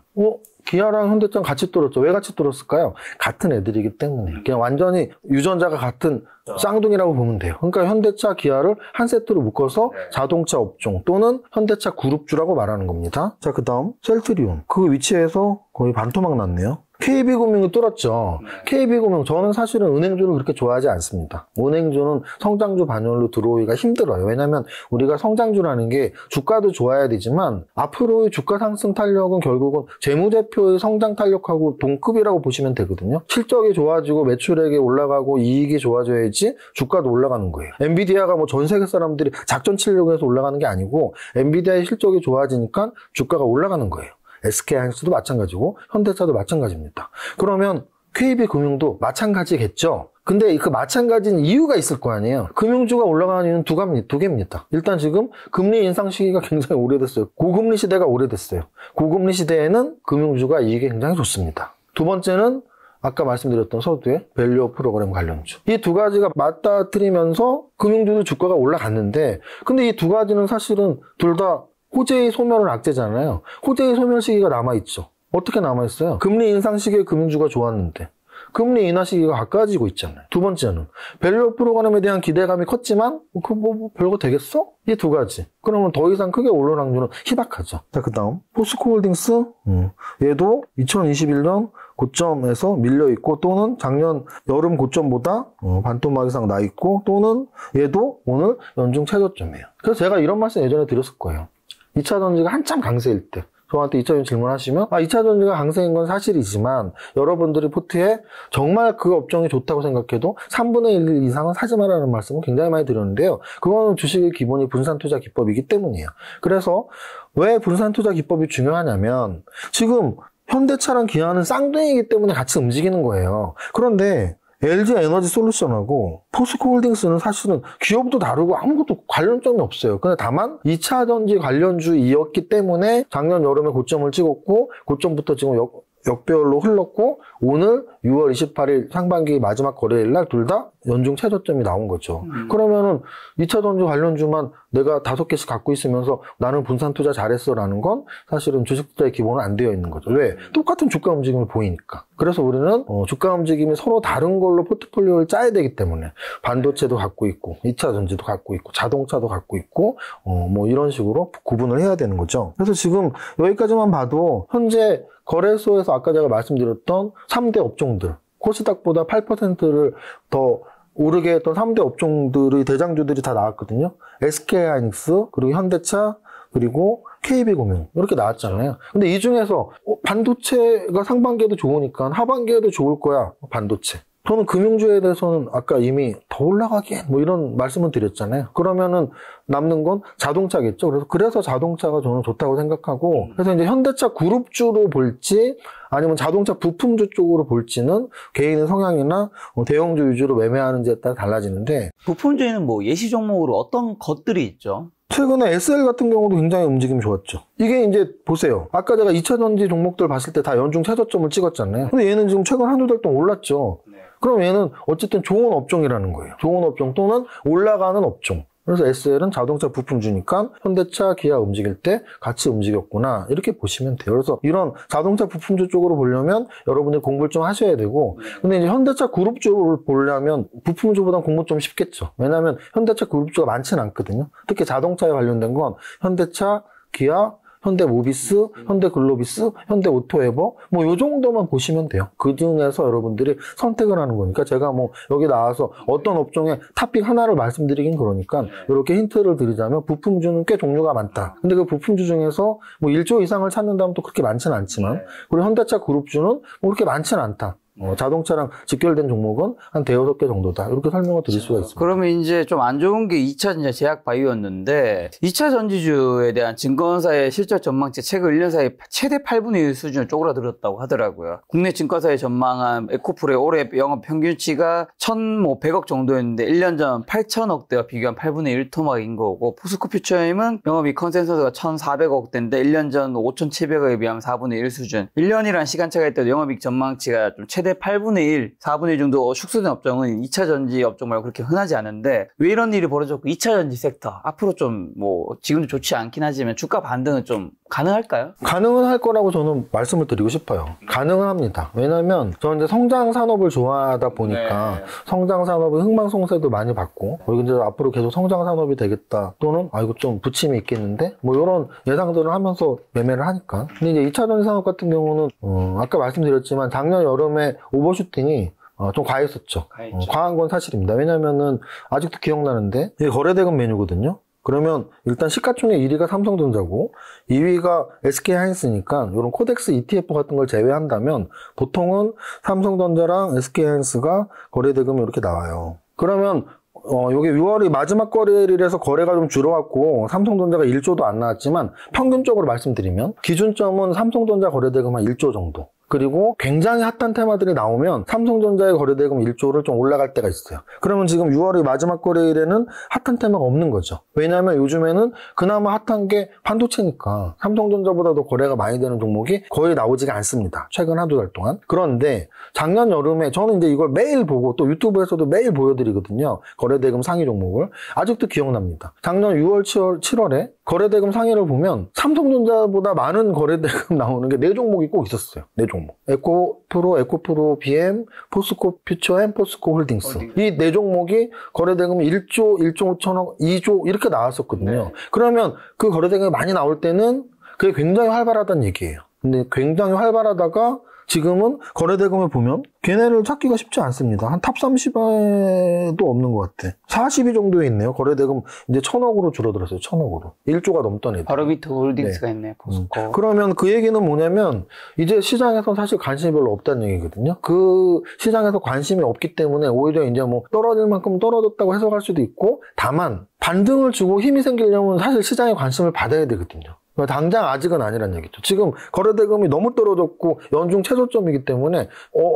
기아랑 현대차는 같이 뚫었죠. 왜 같이 뚫었을까요? 같은 애들이기 때문에. 그냥 완전히 유전자가 같은 쌍둥이라고 보면 돼요. 그러니까 현대차, 기아를 한 세트로 묶어서 자동차 업종 또는 현대차 그룹주라고 말하는 겁니다. 자, 그 다음 셀트리온. 그 위치에서 거의 반토막 났네요. KB금융이 뚫었죠. KB금융, 저는 사실은 은행주를 그렇게 좋아하지 않습니다. 은행주는 성장주 반열로 들어오기가 힘들어요. 왜냐하면 우리가 성장주라는 게 주가도 좋아야 되지만 앞으로의 주가 상승 탄력은 결국은 재무제표의 성장 탄력하고 동급이라고 보시면 되거든요. 실적이 좋아지고 매출액이 올라가고 이익이 좋아져야지 주가도 올라가는 거예요. 엔비디아가 뭐 전 세계 사람들이 작전 치려고 해서 올라가는 게 아니고 엔비디아의 실적이 좋아지니까 주가가 올라가는 거예요. SK하이닉스도 마찬가지고 현대차도 마찬가지입니다. 그러면 KB금융도 마찬가지겠죠. 근데 그 마찬가지인 이유가 있을 거 아니에요. 금융주가 올라가는 이유는 두 개입니다. 일단 지금 금리 인상 시기가 굉장히 오래됐어요. 고금리 시대가 오래됐어요. 고금리 시대에는 금융주가 이익이 굉장히 좋습니다. 두 번째는 아까 말씀드렸던 서두의 밸류 프로그램 관련주. 이 두 가지가 맞닥뜨리면서 금융주도 주가가 올라갔는데, 근데 이 두 가지는 사실은 둘 다 호재의 소멸은 악재잖아요. 호재의 소멸 시기가 남아있죠. 어떻게 남아있어요? 금리 인상 시기에 금융주가 좋았는데 금리 인하 시기가 가까워지고 있잖아요. 두 번째는 밸류 프로그램에 대한 기대감이 컸지만 뭐 별거 되겠어? 이 두 가지. 그러면 더 이상 크게 오를 확률은 희박하죠. 자, 그 다음 포스코홀딩스. 얘도 2021년 고점에서 밀려있고 또는 작년 여름 고점보다 반토막 이상 나있고 또는 얘도 오늘 연중 최저점이에요. 그래서 제가 이런 말씀 예전에 드렸을 거예요. 2차전지가 한참 강세일 때 저한테 2차전지 질문하시면 2차전지가 강세인 건 사실이지만 여러분들이 포트에 정말 그 업종이 좋다고 생각해도 3분의 1 이상은 사지 말라는 말씀을 굉장히 많이 드렸는데요. 그거는 주식의 기본이 분산투자 기법이기 때문이에요. 그래서 왜 분산투자 기법이 중요하냐면 지금 현대차랑 기아는 쌍둥이이기 때문에 같이 움직이는 거예요. 그런데 LG에너지솔루션하고 포스코홀딩스는 사실은 기업도 다르고 아무것도 관련점이 없어요. 근데 다만 2차전지 관련주이었기 때문에 작년 여름에 고점을 찍었고 고점부터 지금 역배열로 흘렀고 오늘 6월 28일 상반기 마지막 거래일 날 둘 다 연중 최저점이 나온 거죠. 그러면은 2차전지 관련주만 내가 5개씩 갖고 있으면서 나는 분산 투자 잘했어 라는 건 사실은 주식 투자의 기본은 안 되어 있는 거죠. 왜? 똑같은 주가 움직임을 보이니까. 그래서 우리는 주가 움직임이 서로 다른 걸로 포트폴리오를 짜야 되기 때문에 반도체도 갖고 있고 2차전지도 갖고 있고 자동차도 갖고 있고 뭐 이런 식으로 구분을 해야 되는 거죠. 그래서 지금 여기까지만 봐도 현재 거래소에서 아까 제가 말씀드렸던 3대 업종들, 코스닥보다 8%를 더 오르게 했던 3대 업종들의 대장주들이 다 나왔거든요. SK하이닉스, 그리고 현대차, 그리고 KB금융 이렇게 나왔잖아요. 근데 이 중에서 반도체가 상반기에도 좋으니까 하반기에도 좋을 거야. 반도체. 저는 금융주에 대해서는 아까 이미 더 올라가기엔 뭐 이런 말씀을 드렸잖아요. 그러면은 남는 건 자동차겠죠. 그래서 자동차가 저는 좋다고 생각하고, 그래서 이제 현대차 그룹주로 볼지 아니면 자동차 부품주 쪽으로 볼지는 개인의 성향이나 대형주 위주로 매매하는지에 따라 달라지는데, 부품주에는 뭐 예시 종목으로 어떤 것들이 있죠? 최근에 SL 같은 경우도 굉장히 움직임이 좋았죠. 이게 이제 보세요. 아까 제가 2차전지 종목들 봤을 때 다 연중 최저점을 찍었잖아요. 근데 얘는 지금 최근 한두 달 동안 올랐죠. 그럼 얘는 어쨌든 좋은 업종이라는 거예요. 좋은 업종 또는 올라가는 업종. 그래서 SL은 자동차 부품주니까 현대차, 기아 움직일 때 같이 움직였구나, 이렇게 보시면 돼요. 그래서 이런 자동차 부품주 쪽으로 보려면 여러분들이 공부를 좀 하셔야 되고, 근데 이제 현대차 그룹주를 보려면 부품주보다는 공부 좀 쉽겠죠. 왜냐하면 현대차 그룹주가 많지는 않거든요. 특히 자동차에 관련된 건 현대차, 기아, 현대모비스, 현대글로비스, 현대오토에버, 뭐 요 정도만 보시면 돼요. 그 중에서 여러분들이 선택을 하는 거니까 제가 뭐 여기 나와서 어떤 업종의 탑픽 하나를 말씀드리긴 그러니까 이렇게 힌트를 드리자면 부품주는 꽤 종류가 많다. 근데 그 부품주 중에서 뭐 1조 이상을 찾는다면 또 그렇게 많지는 않지만, 그리고 현대차 그룹주는 뭐 그렇게 많지는 않다. 자동차랑 직결된 종목은 한 대여섯 개 정도다. 이렇게 설명을 드릴 수가 있습니다. 그러면 이제 좀 안 좋은 게 2차 전지 제약 바이오였는데 2차 전지주에 대한 증권사의 실적 전망치 최근 1년 사이 최대 8분의 1 수준을 쪼그라들었다고 하더라고요. 국내 증권사에 전망한 에코프로의 올해 영업 평균치가 1,100억 정도였는데 1년 전 8천억대와 비교한 8분의 1 토막인 거고, 포스코 퓨처엠은 영업이 컨센서스가 1,400억대인데 1년 전 5,700억에 비하면 4분의 1 수준. 1년이란 시간차가 있더라도 영업이익 전망치가 좀 최대 8분의 1, 4분의 1 정도 축소된 업종은 2차 전지 업종 말고 그렇게 흔하지 않은데, 왜 이런 일이 벌어졌고 2차 전지 섹터 앞으로 좀 뭐 지금도 좋지 않긴 하지만 주가 반등은 좀 가능할까요? 가능은 할 거라고 저는 말씀을 드리고 싶어요. 가능은 합니다. 왜냐면 저는 이제 성장 산업을 좋아하다 보니까 성장 산업의 흥망성쇠도 많이 받고, 이제 앞으로 계속 성장 산업이 되겠다, 또는 이거 좀 부침이 있겠는데, 뭐 이런 예상들을 하면서 매매를 하니까. 근데 이제 2차 전지 산업 같은 경우는 아까 말씀드렸지만 작년 여름에 오버슈팅이 좀 과했었죠. 과한 건 사실입니다. 왜냐면은 아직도 기억나는데 이게 거래대금 메뉴거든요. 그러면 일단 시가총액 1위가 삼성전자고 2위가 SK하이닉스니까 이런 코덱스 ETF 같은 걸 제외한다면 보통은 삼성전자랑 SK하이닉스가 거래대금이 이렇게 나와요. 그러면 요게 6월이 마지막 거래일이라서 거래가 좀 줄어왔고 삼성전자가 1조도 안 나왔지만, 평균적으로 말씀드리면 기준점은 삼성전자 거래대금 한 1조 정도. 그리고 굉장히 핫한 테마들이 나오면 삼성전자의 거래대금 1조를 좀 올라갈 때가 있어요. 그러면 지금 6월의 마지막 거래일에는 핫한 테마가 없는 거죠. 왜냐하면 요즘에는 그나마 핫한 게 반도체니까 삼성전자보다도 거래가 많이 되는 종목이 거의 나오지가 않습니다. 최근 한두 달 동안. 그런데 작년 여름에 저는 이제 이걸 매일 보고 또 유튜브에서도 매일 보여드리거든요. 거래대금 상위 종목을. 아직도 기억납니다. 작년 6월, 7월에 거래대금 상위를 보면 삼성전자보다 많은 거래대금 나오는 게 4종목이 꼭 있었어요. 4종목. 에코프로, BM, 포스코 퓨처엠, 포스코 홀딩스. 이 4종목이 거래대금이 1조, 1조 5천억, 2조 이렇게 나왔었거든요. 그러면 그 거래대금이 많이 나올 때는 그게 굉장히 활발하다는 얘기예요. 근데 굉장히 활발하다가 지금은 거래대금을 보면 걔네를 찾기가 쉽지 않습니다. 한 탑 30에도 없는 것 같아. 40위 정도에 있네요. 거래대금 이제 1,000억으로 줄어들었어요. 1,000억으로. 1조가 넘던 애들. 바로 밑에 홀딩스가 있네요. 포스코. 그러면 그 얘기는 뭐냐면 이제 시장에서 사실 관심이 별로 없다는 얘기거든요. 그 시장에서 관심이 없기 때문에 오히려 이제 뭐 떨어질 만큼 떨어졌다고 해석할 수도 있고, 다만 반등을 주고 힘이 생기려면 사실 시장에 관심을 받아야 되거든요. 당장 아직은 아니란 얘기죠. 지금 거래대금이 너무 떨어졌고 연중 최저점이기 때문에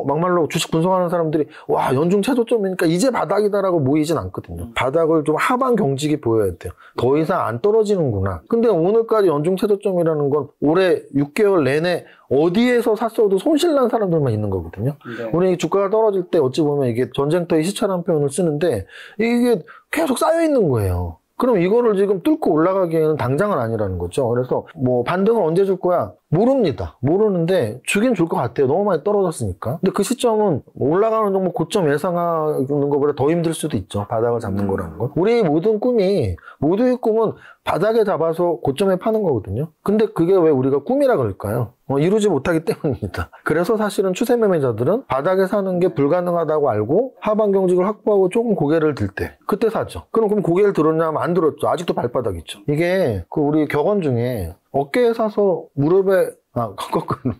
막말로 주식 분석하는 사람들이 와, 연중 최저점이니까 이제 바닥이다라고 모이진 않거든요. 바닥을 좀 하반 경직이 보여야 돼요. 더 이상 안 떨어지는구나. 근데 오늘까지 연중 최저점이라는 건 올해 6개월 내내 어디에서 샀어도 손실난 사람들만 있는 거거든요. 우리 주가가 떨어질 때 어찌 보면 이게 전쟁터의 시차라는 표현을 쓰는데 이게 계속 쌓여 있는 거예요. 그럼 이거를 지금 뚫고 올라가기에는 당장은 아니라는 거죠. 그래서 뭐 반등을 언제 줄 거야? 모릅니다. 모르는데 주긴 줄 것 같아요. 너무 많이 떨어졌으니까. 근데 그 시점은 올라가는 종목 고점 예상하는 것보다 더 힘들 수도 있죠. 바닥을 잡는 거라는 건. 우리 모든 꿈이, 모두의 꿈은 바닥에 잡아서 고점에 파는 거거든요. 근데 그게 왜 우리가 꿈이라 그럴까요? 이루지 못하기 때문입니다. 그래서 사실은 추세 매매자들은 바닥에 사는 게 불가능하다고 알고 하반 경직을 확보하고 조금 고개를 들 때 그때 사죠. 그럼 고개를 들었냐 하면 안 들었죠. 아직도 발바닥 있죠. 이게 그 우리 격언 중에 어깨에 사서 무릎에 거꾸로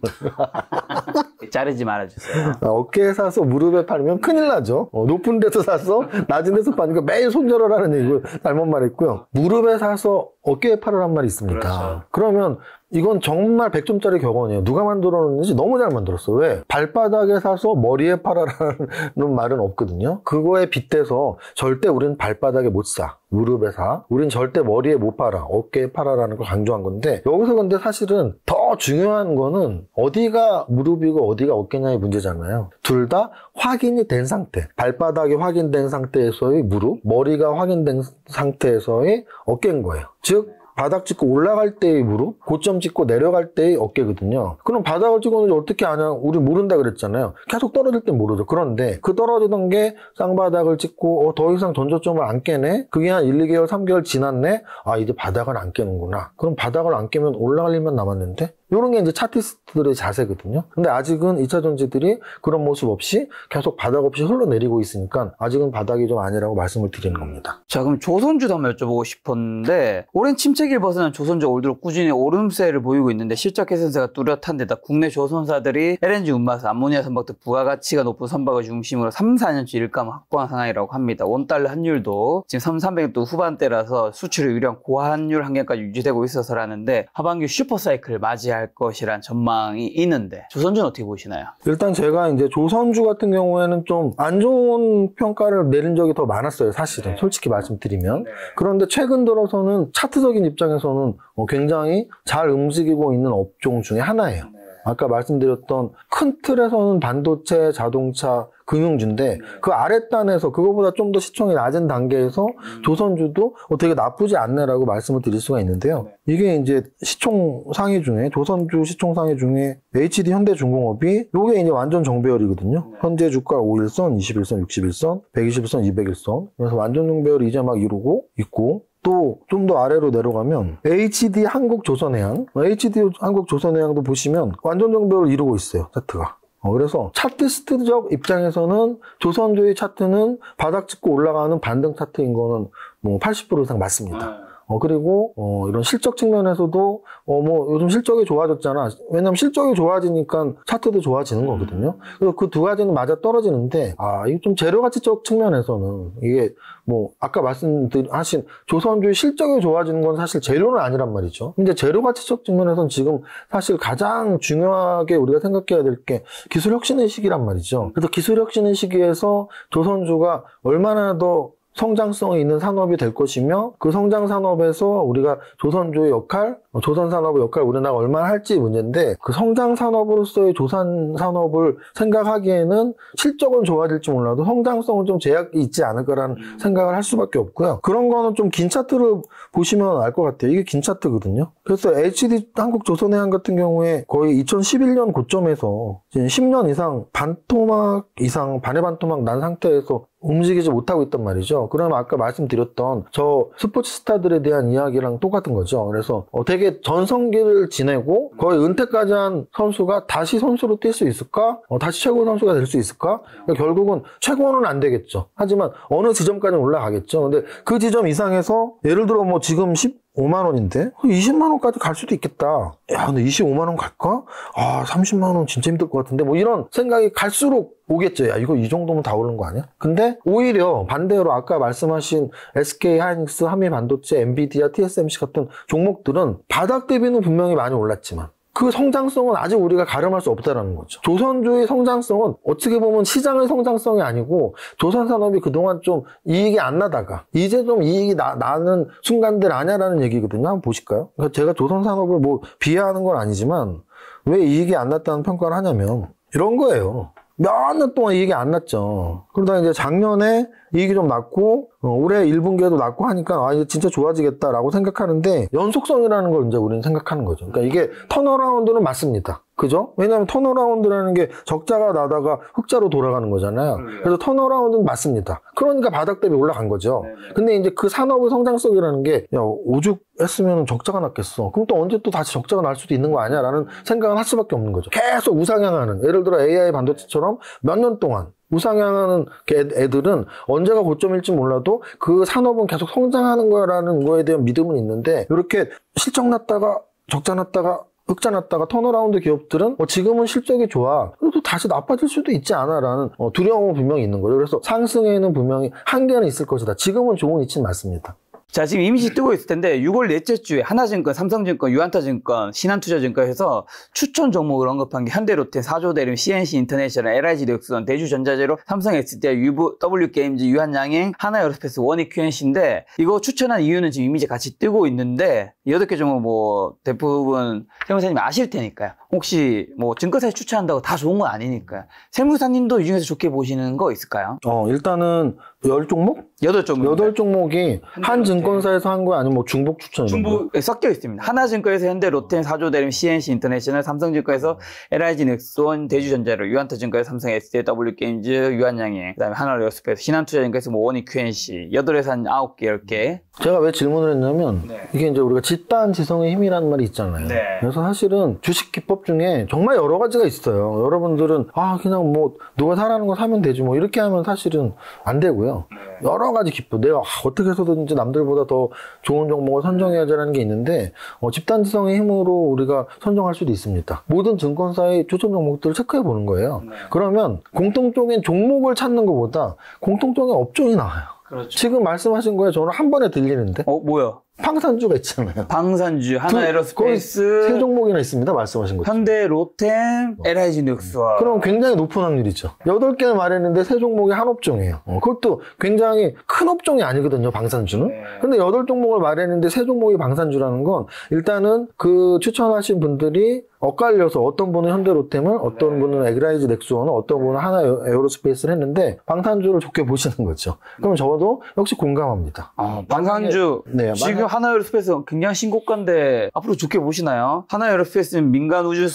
자르지 말아주세요. 어깨에 사서 무릎에 팔면 큰일 나죠. 높은 데서 사서 낮은 데서 파니까 매일 손절하라는 얘기를 잘못 말했고요. 무릎에 사서 어깨에 팔으란 말이 있습니다. 그렇죠. 그러면 이건 정말 100점짜리 격언이에요. 누가 만들어놨는지 너무 잘 만들었어. 왜? 발바닥에 사서 머리에 팔아라는 말은 없거든요. 그거에 빗대서 절대 우린 발바닥에 못 사. 무릎에 사. 우린 절대 머리에 못 팔아. 어깨에 팔아라는 걸 강조한 건데, 여기서 근데 사실은 더 중요한 거는 어디가 무릎이고 어디가 어깨냐의 문제잖아요. 둘 다 확인이 된 상태. 발바닥이 확인된 상태에서의 무릎, 머리가 확인된 상태에서의 어깨인 거예요. 즉, 바닥 짚고 올라갈 때의 무릎, 고점 짚고 내려갈 때의 어깨거든요. 그럼 바닥을 찍었는지 어떻게 아냐? 우리 모른다 그랬잖아요. 계속 떨어질 땐 모르죠. 그런데 그 떨어지던 게 쌍바닥을 찍고 더 이상 전저점을 안 깨네? 그게 한 1, 2개월, 3개월 지났네? 이제 바닥을 안 깨는구나. 그럼 바닥을 안 깨면 올라갈 일만 남았는데? 이런 게 이제 차티스트들의 자세거든요. 근데 아직은 2차 전지들이 그런 모습 없이 계속 바닥 없이 흘러내리고 있으니까 아직은 바닥이 좀 아니라고 말씀을 드리는 겁니다. 자, 그럼 조선주도 한번 여쭤보고 싶었는데, 오랜 침체기를 벗어난 조선주가 올드로 꾸준히 오름세를 보이고 있는데, 실적 개선세가 뚜렷한 데다 국내 조선사들이 LNG 운반사, 암모니아 선박 등 부가가치가 높은 선박을 중심으로 3, 4년째 일감을 확보한 상황이라고 합니다. 원달러 환율도 지금 300도 후반대라서 수출이 유리한 고환율 환경까지 유지되고 있어서라는데, 하반기 슈퍼사이클을 맞이할 것이란 전망이 있는데, 조선주는 어떻게 보시나요? 일단 제가 이제 조선주 같은 경우에는 좀 안 좋은 평가를 내린 적이 더 많았어요, 사실은. 솔직히 말씀드리면. 그런데 최근 들어서는 차트적인 입장에서는 굉장히 잘 움직이고 있는 업종 중에 하나예요. 아까 말씀드렸던 큰 틀에서는 반도체, 자동차, 금융주인데 그 아랫단에서 그거보다 좀 더 시총이 낮은 단계에서 조선주도 되게 나쁘지 않네라고 말씀을 드릴 수가 있는데요. 이게 이제 시총 상위 중에 조선주 시총 상위 중에 HD 현대중공업이 이게 이제 완전 정배열이거든요. 현재 주가 5일선, 21선, 61선, 121선, 201선. 그래서 완전 정배열이 이제 막 이루고 있고, 또 좀 더 아래로 내려가면 HD 한국조선해양, HD 한국조선해양도 보시면 완전 정배열을 이루고 있어요, 차트가. 그래서 차트스트적 입장에서는 조선주의 차트는 바닥 짚고 올라가는 반등 차트인 거는 뭐 80% 이상 맞습니다. 그리고 이런 실적 측면에서도 뭐 요즘 실적이 좋아졌잖아. 왜냐면 실적이 좋아지니까 차트도 좋아지는 거거든요. 그래서 그 두 가지는 맞아 떨어지는데 이게 좀 재료 가치적 측면에서는 이게 뭐 아까 말씀하신 조선주의 실적이 좋아지는 건 사실 재료는 아니란 말이죠. 근데 재료 가치적 측면에서는 지금 사실 가장 중요하게 우리가 생각해야 될 게 기술 혁신의 시기란 말이죠. 그래서 기술 혁신의 시기에서 조선주가 얼마나 더 성장성이 있는 산업이 될 것이며, 그 성장 산업에서 우리가 조선주의 역할, 조선 산업의 역할 우리나라가 얼마나 할지 문제인데, 그 성장 산업으로서의 조선 산업을 생각하기에는 실적은 좋아질지 몰라도 성장성은 좀 제약이 있지 않을까라는 생각을 할 수밖에 없고요. 그런 거는 좀 긴 차트를 보시면 알 것 같아요. 이게 긴 차트거든요. 그래서 HD 한국조선해양 같은 경우에 거의 2011년 고점에서 10년 이상 반토막 이상 반의 반토막 난 상태에서 움직이지 못하고 있단 말이죠. 그러면 아까 말씀드렸던 저 스포츠 스타들에 대한 이야기랑 똑같은 거죠. 그래서 되게 전성기를 지내고 거의 은퇴까지 한 선수가 다시 선수로 뛸 수 있을까? 다시 최고 선수가 될 수 있을까? 그러니까 결국은 최고는 안 되겠죠. 하지만 어느 지점까지는 올라가겠죠. 근데 그 지점 이상에서 예를 들어 뭐 지금 5만 원인데 20만 원까지 갈 수도 있겠다. 야, 근데 25만 원 갈까? 30만 원 진짜 힘들 것 같은데 뭐 이런 생각이 갈수록 오겠죠. 야, 이거 이 정도면 다 오른 거 아니야? 근데 오히려 반대로 아까 말씀하신 SK 하이닉스, 한미반도체, 엔비디아, TSMC 같은 종목들은 바닥 대비는 분명히 많이 올랐지만 그 성장성은 아직 우리가 가늠할 수 없다는 거죠. 조선주의 성장성은 어떻게 보면 시장의 성장성이 아니고 조선산업이 그동안 좀 이익이 안 나다가 이제 좀 이익이 나는 순간들 아냐라는 얘기거든요. 한번 보실까요? 그러니까 제가 조선산업을 뭐 비하하는 건 아니지만 왜 이익이 안 났다는 평가를 하냐면 이런 거예요. 몇 년 동안 이익이 안 났죠. 그러다 이제 작년에 이익이 좀 났고 올해 1분기에도 났고 하니까 이제 진짜 좋아지겠다라고 생각하는데 연속성이라는 걸 이제 우리는 생각하는 거죠. 그러니까 이게 턴어라운드는 맞습니다. 그죠? 왜냐하면 턴어라운드라는 게 적자가 나다가 흑자로 돌아가는 거잖아요. 그래서 턴어라운드는 맞습니다. 그러니까 바닥 대비 올라간 거죠. 근데 이제 그 산업의 성장성이라는 게 오죽 했으면 적자가 났겠어. 그럼 또 언제 또 다시 적자가 날 수도 있는 거 아니야? 라는 생각을 할 수밖에 없는 거죠. 계속 우상향하는, 예를 들어 AI 반도체처럼 몇 년 동안 우상향하는 애들은 언제가 고점일지 몰라도 그 산업은 계속 성장하는 거라는 거에 대한 믿음은 있는데 이렇게 실적 났다가 적자 났다가 흑자 났다가 턴어라운드 기업들은 지금은 실적이 좋아. 또 다시 나빠질 수도 있지 않아라는 두려움은 분명히 있는 거죠. 그래서 상승에는 분명히 한계는 있을 것이다. 지금은 좋은 위치는 맞습니다. 자, 지금 이미지 뜨고 있을 텐데 6월 넷째 주에 하나증권, 삼성증권, 유한타증권, 신한투자증권에서 추천 종목을 언급한 게 현대로템, 사조대림, CNC 인터내셔널, LIG 넥슨, 대주전자재료, 삼성 SDI, W게임즈, 유한양행, 하나에어로스페이스, 원익QNC인데 이거 추천한 이유는 지금 이미지 같이 뜨고 있는데 8개 종목 뭐 대부분 세무사님이 아실 테니까요. 혹시 뭐 증권사에 추천한다고 다 좋은 건 아니니까요. 세무사님도 이 중에서 좋게 보시는 거 있을까요? 일단은 10종목? 8종목. 8종목이 한 증권사에서 한 거야? 아니면 뭐 중복 추천인가요? 중복 섞여 있습니다. 하나증권에서 현대로템, 사조대림, CNC 인터내셔널, 삼성증권에서 LIG 넥슨, 대주전자료, 유한타증권에서 삼성 SDI, W게임즈, 유한양행, 그다음에 하나에어로스페이스, 신한투자증권에서 뭐 원익QNC, 8에서 한 9개, 10개. 제가 왜 질문을 했냐면 이게 이제 우리가 집단 지성의 힘이라는 말이 있잖아요. 그래서 사실은 주식 기법 중에 정말 여러 가지가 있어요. 여러분들은 그냥 뭐 누가 사라는 거 사면 되지 뭐 이렇게 하면 사실은 안 되고요. 여러 가지 기법, 내가 어떻게 해서든지 남들보다 더 좋은 종목을 선정해야지라는 게 있는데 집단 지성의 힘으로 우리가 선정할 수도 있습니다. 모든 증권사의 추천 종목들을 체크해 보는 거예요. 그러면 공통적인 종목을 찾는 것보다 공통적인 업종이 나와요. 그렇죠. 지금 말씀하신 거에 저는 한 번에 들리는데. 뭐야? 방산주가 있잖아요. 방산주, 하나에어로스페이스, 세 종목이나 있습니다. 말씀하신 거죠. 현대, 로템, LIG 넥슨. 그럼 굉장히 높은 확률이죠. 8개를 말했는데 세 종목이 한 업종이에요. 그것도 굉장히 큰 업종이 아니거든요. 방산주는. 근데 8종목을 말했는데 세 종목이 방산주라는 건 일단은 그 추천하신 분들이 엇갈려서 어떤 분은 현대로템을, 어떤 분은 LIG 넥슨을, 어떤 분은 하나에어로스페이스를 했는데 방산주를 좋게 보시는 거죠. 그럼 저도 역시 공감합니다. 방산주. 지금 하나에어로스페이스 굉장히 신고가인데 앞으로 좋게 보시나요? 하나에어로스페이스는 민간 우주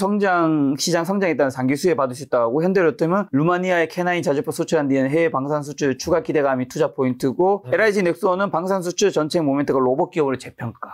시장 성장에 따른 장기 수혜 받을 수 있다고, 현대로템은 루마니아의 K9 자주포 수출한 뒤에는 해외 방산 수출 추가 기대감이 투자 포인트고, LIG 넥슨은 방산 수출 전체 모멘트가 로봇 기업으로 재평가.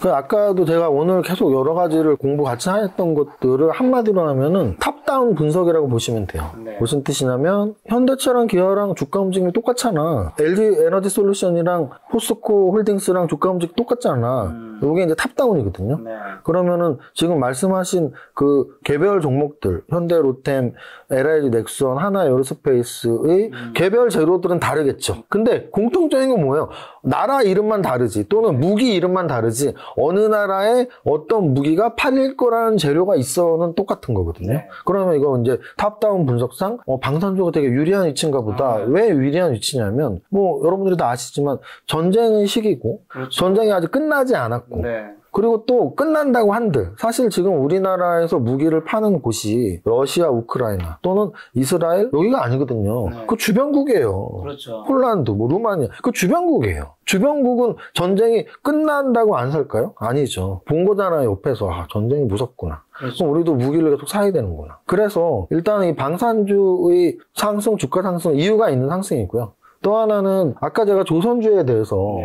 아까도 제가 오늘 계속 여러 가지를 공부 같이 했던 것들을 한마디로 하면은 탑다운 분석이라고 보시면 돼요. 무슨 뜻이냐면 현대차랑 기아랑 주가 움직임이 똑같잖아. LG 에너지 솔루션이랑 포스코 홀딩스랑 주가 움직임 똑같잖아. 이게 이제 탑다운이거든요. 그러면은 지금 말씀하신 그 개별 종목들, 현대로템, LIG 넥슨, 하나에어로스페이스의 개별 재료들은 다르겠죠. 근데 공통적인 건 뭐예요? 나라 이름만 다르지, 또는 무기 이름만 다르지, 어느 나라에 어떤 무기가 팔릴 거라는 재료가 있어는 똑같은 거거든요. 그러면 이거 이제 탑다운 분석상 방산주가 되게 유리한 위치인가 보다. 왜 유리한 위치냐면 뭐 여러분들이 다 아시지만 전쟁의 시기고, 전쟁이 아직 끝나지 않았고, 그리고 또 끝난다고 한들 사실 지금 우리나라에서 무기를 파는 곳이 러시아, 우크라이나 또는 이스라엘 여기가 아니거든요. 그 주변국이에요. 그렇죠. 폴란드, 뭐 루마니아 그 주변국이에요. 주변국은 전쟁이 끝난다고 안 살까요? 아니죠. 본 거잖아요. 옆에서 전쟁이 무섭구나. 그럼 우리도 무기를 계속 사야 되는구나. 그래서 일단 이 방산주의 상승, 주가 상승 이유가 있는 상승이고요. 또 하나는 아까 제가 조선주에 대해서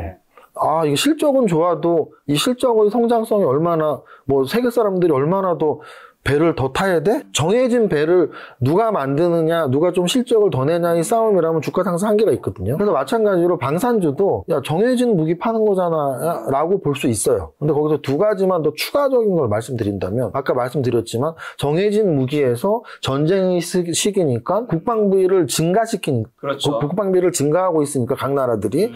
이게 실적은 좋아도 이 실적의 성장성이 얼마나, 뭐 세계 사람들이 얼마나 더 배를 더 타야 돼? 정해진 배를 누가 만드느냐, 누가 좀 실적을 더 내냐의 싸움이라면 주가 상승 한계가 있거든요. 그래서 마찬가지로 방산주도 정해진 무기 파는 거잖아 라고 볼 수 있어요. 근데 거기서 두 가지만 더 추가적인 걸 말씀드린다면, 아까 말씀드렸지만 정해진 무기에서 전쟁의 시기니까 국방비를 증가시키니까, 국방비를 증가하고 있으니까 각 나라들이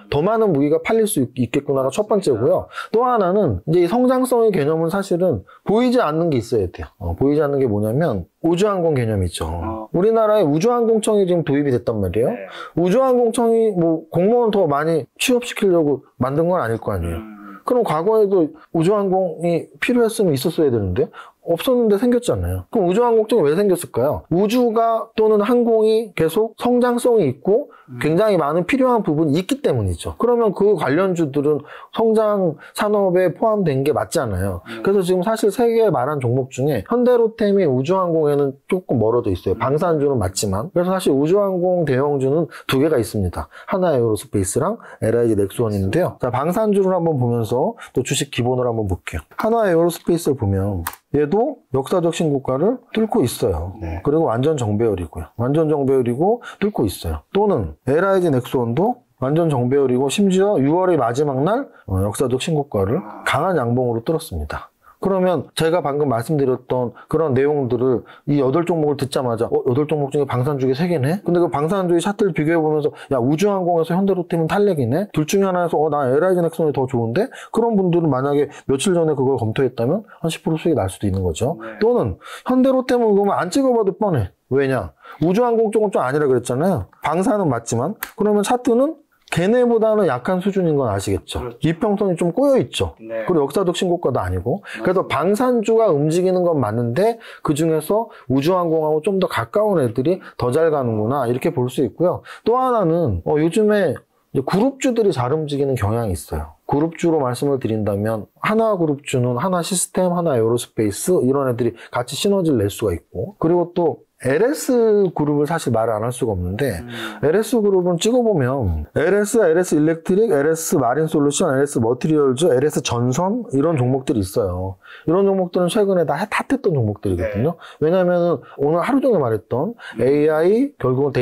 더 많은 무기가 팔릴 수 있겠구나가 첫 번째고요. 또 하나는 이제 이 성장성의 개념은 사실은 보이지 않는 게 있어야 돼요. 보이지 않는 게 뭐냐면 우주항공 개념이 있죠. 우리나라에 우주항공청이 지금 도입이 됐단 말이에요. 우주항공청이 뭐 공무원 더 많이 취업시키려고 만든 건 아닐 거 아니에요. 그럼 과거에도 우주항공이 필요했으면 있었어야 되는데 없었는데 생겼잖아요. 그럼 우주항공청이 왜 생겼을까요? 우주가 또는 항공이 계속 성장성이 있고 굉장히 많은 필요한 부분이 있기 때문이죠. 그러면 그 관련주들은 성장 산업에 포함된 게 맞잖아요. 그래서 지금 사실 세 개 말한 종목 중에 현대로템이 우주항공에는 조금 멀어져 있어요. 방산주는 맞지만. 그래서 사실 우주항공 대형주는 두 개가 있습니다. 하나에어로스페이스랑 LIG 넥슨인데요. 자, 방산주를 한번 보면서 또 주식 기본을 한번 볼게요. 하나에어로스페이스를 보면 얘도 역사적 신고가를 뚫고 있어요. 그리고 완전 정배열이고요. 완전 정배열이고 뚫고 있어요. 또는 LIG 넥슨도 완전 정배열이고 심지어 6월의 마지막 날 역사적 신고가를 강한 양봉으로 뚫었습니다. 그러면 제가 방금 말씀드렸던 그런 내용들을 이 8종목을 듣자마자 8종목 중에 방산주기 3개네? 근데 그 방산주기 차트를 비교해보면서 야 우주항공에서 현대로템은 탈락이네? 둘 중에 하나에서 나 LIG 넥슨이 더 좋은데? 그런 분들은 만약에 며칠 전에 그걸 검토했다면 한 10% 수익이 날 수도 있는 거죠. 또는 현대로템은 그러면 안 찍어봐도 뻔해. 왜냐? 우주항공 쪽은 좀 아니라 그랬잖아요. 방산은 맞지만 그러면 차트는 걔네보다는 약한 수준인 건 아시겠죠? 그렇죠. 이평선이 좀 꼬여있죠. 네. 그리고 역사적 신고가도 아니고. 그래서 방산주가 움직이는 건 맞는데 그 중에서 우주항공하고 좀 더 가까운 애들이 더 잘 가는구나 이렇게 볼 수 있고요. 또 하나는 요즘에 이제 그룹주들이 잘 움직이는 경향이 있어요. 그룹주로 말씀을 드린다면 하나그룹주는 하나시스템, 하나에어로스페이스 이런 애들이 같이 시너지를 낼 수가 있고, 그리고 또 LS그룹을 사실 말을 안 할 수가 없는데 LS그룹은 찍어보면 LS 일렉트릭, LS 마린솔루션, LS 머티리얼즈, LS 전선 이런 종목들이 있어요. 이런 종목들은 최근에 다 핫했던 종목들이거든요. 왜냐하면 오늘 하루 종일 말했던 AI, 결국은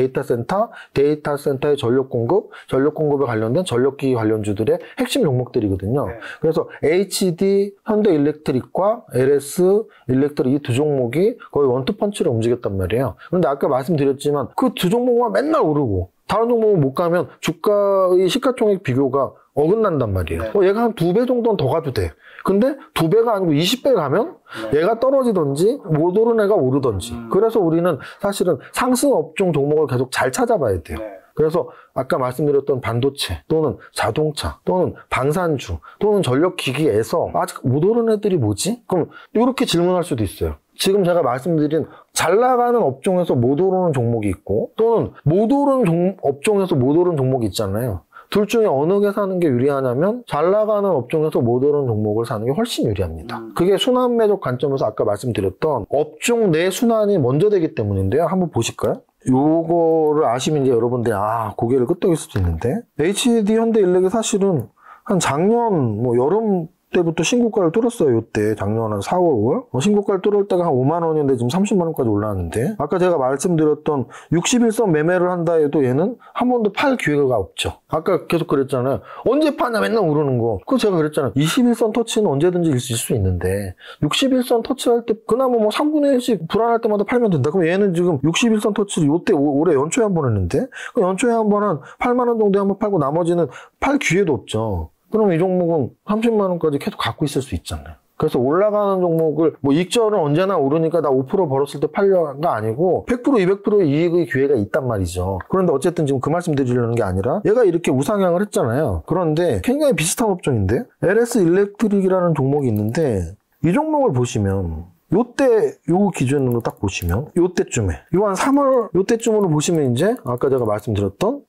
데이터센터의 전력 공급에 관련된 전력기기 관련주들의 핵심 종목들이거든요. 그래서 HD, 현대일렉트릭과 LS 일렉트릭 이 두 종목이 거의 원투펀치로 움직였단 말이에요. 그런데 아까 말씀드렸지만 그 두 종목만 맨날 오르고 다른 종목은 못 가면 주가의 시가총액 비교가 어긋난단 말이에요. 얘가 한 2배 정도는 더 가도 돼. 근데 2배가 아니고 20배 가면 얘가 떨어지든지 못 오른 애가 오르든지. 그래서 우리는 사실은 상승 업종 종목을 계속 잘 찾아봐야 돼요. 그래서 아까 말씀드렸던 반도체 또는 자동차 또는 방산주 또는 전력기기에서 아직 못 오른 애들이 뭐지? 그럼 이렇게 질문할 수도 있어요. 지금 제가 말씀드린 잘 나가는 업종에서 못 오르는 종목이 있고 또는 못 오른 업종에서 못 오른 종목이 있잖아요. 둘 중에 어느 게 사는 게 유리하냐면 잘 나가는 업종에서 못 오른 종목을 사는 게 훨씬 유리합니다. 그게 순환 매적 관점에서 아까 말씀드렸던 업종 내 순환이 먼저 되기 때문인데요. 한번 보실까요? 요거를 아시면 이제 여러분들이 고개를 끄덕일 수도 있는데 HD 현대일렉이 사실은 한 작년 여름 때부터 신고가를 뚫었어요. 요때 작년 한 4월 5월 신고가를 뚫을 때가 한 5만 원이었는데 지금 30만 원까지 올라왔는데 아까 제가 말씀드렸던 61선 매매를 한다 해도 얘는 한 번도 팔 기회가 없죠. 아까 계속 그랬잖아요. 언제 파냐 맨날 오르는 거. 그거 제가 그랬잖아요. 21선 터치는 언제든지 있을 수 있는데 61선 터치할 때 그나마 3분의 1씩 불안할 때마다 팔면 된다. 그럼 얘는 지금 61선 터치를 요때 올해 연초에 한 번 했는데 그 연초에 한 번 한 8만 원 정도에 한 번 팔고 나머지는 팔 기회도 없죠. 그럼 이 종목은 30만 원까지 계속 갖고 있을 수 있잖아요. 그래서 올라가는 종목을 익절은 언제나 오르니까 나 5% 벌었을 때 팔려가 아니고 100% 200%의 이익의 기회가 있단 말이죠. 그런데 어쨌든 지금 그 말씀 드리려는 게 아니라 얘가 이렇게 우상향을 했잖아요. 그런데 굉장히 비슷한 업종인데 LS 일렉트릭이라는 종목이 있는데 이 종목을 보시면 요때 요 기준으로 딱 보시면 요때쯤에 요 한 3월 요때쯤으로 보시면 이제 아까 제가 말씀드렸던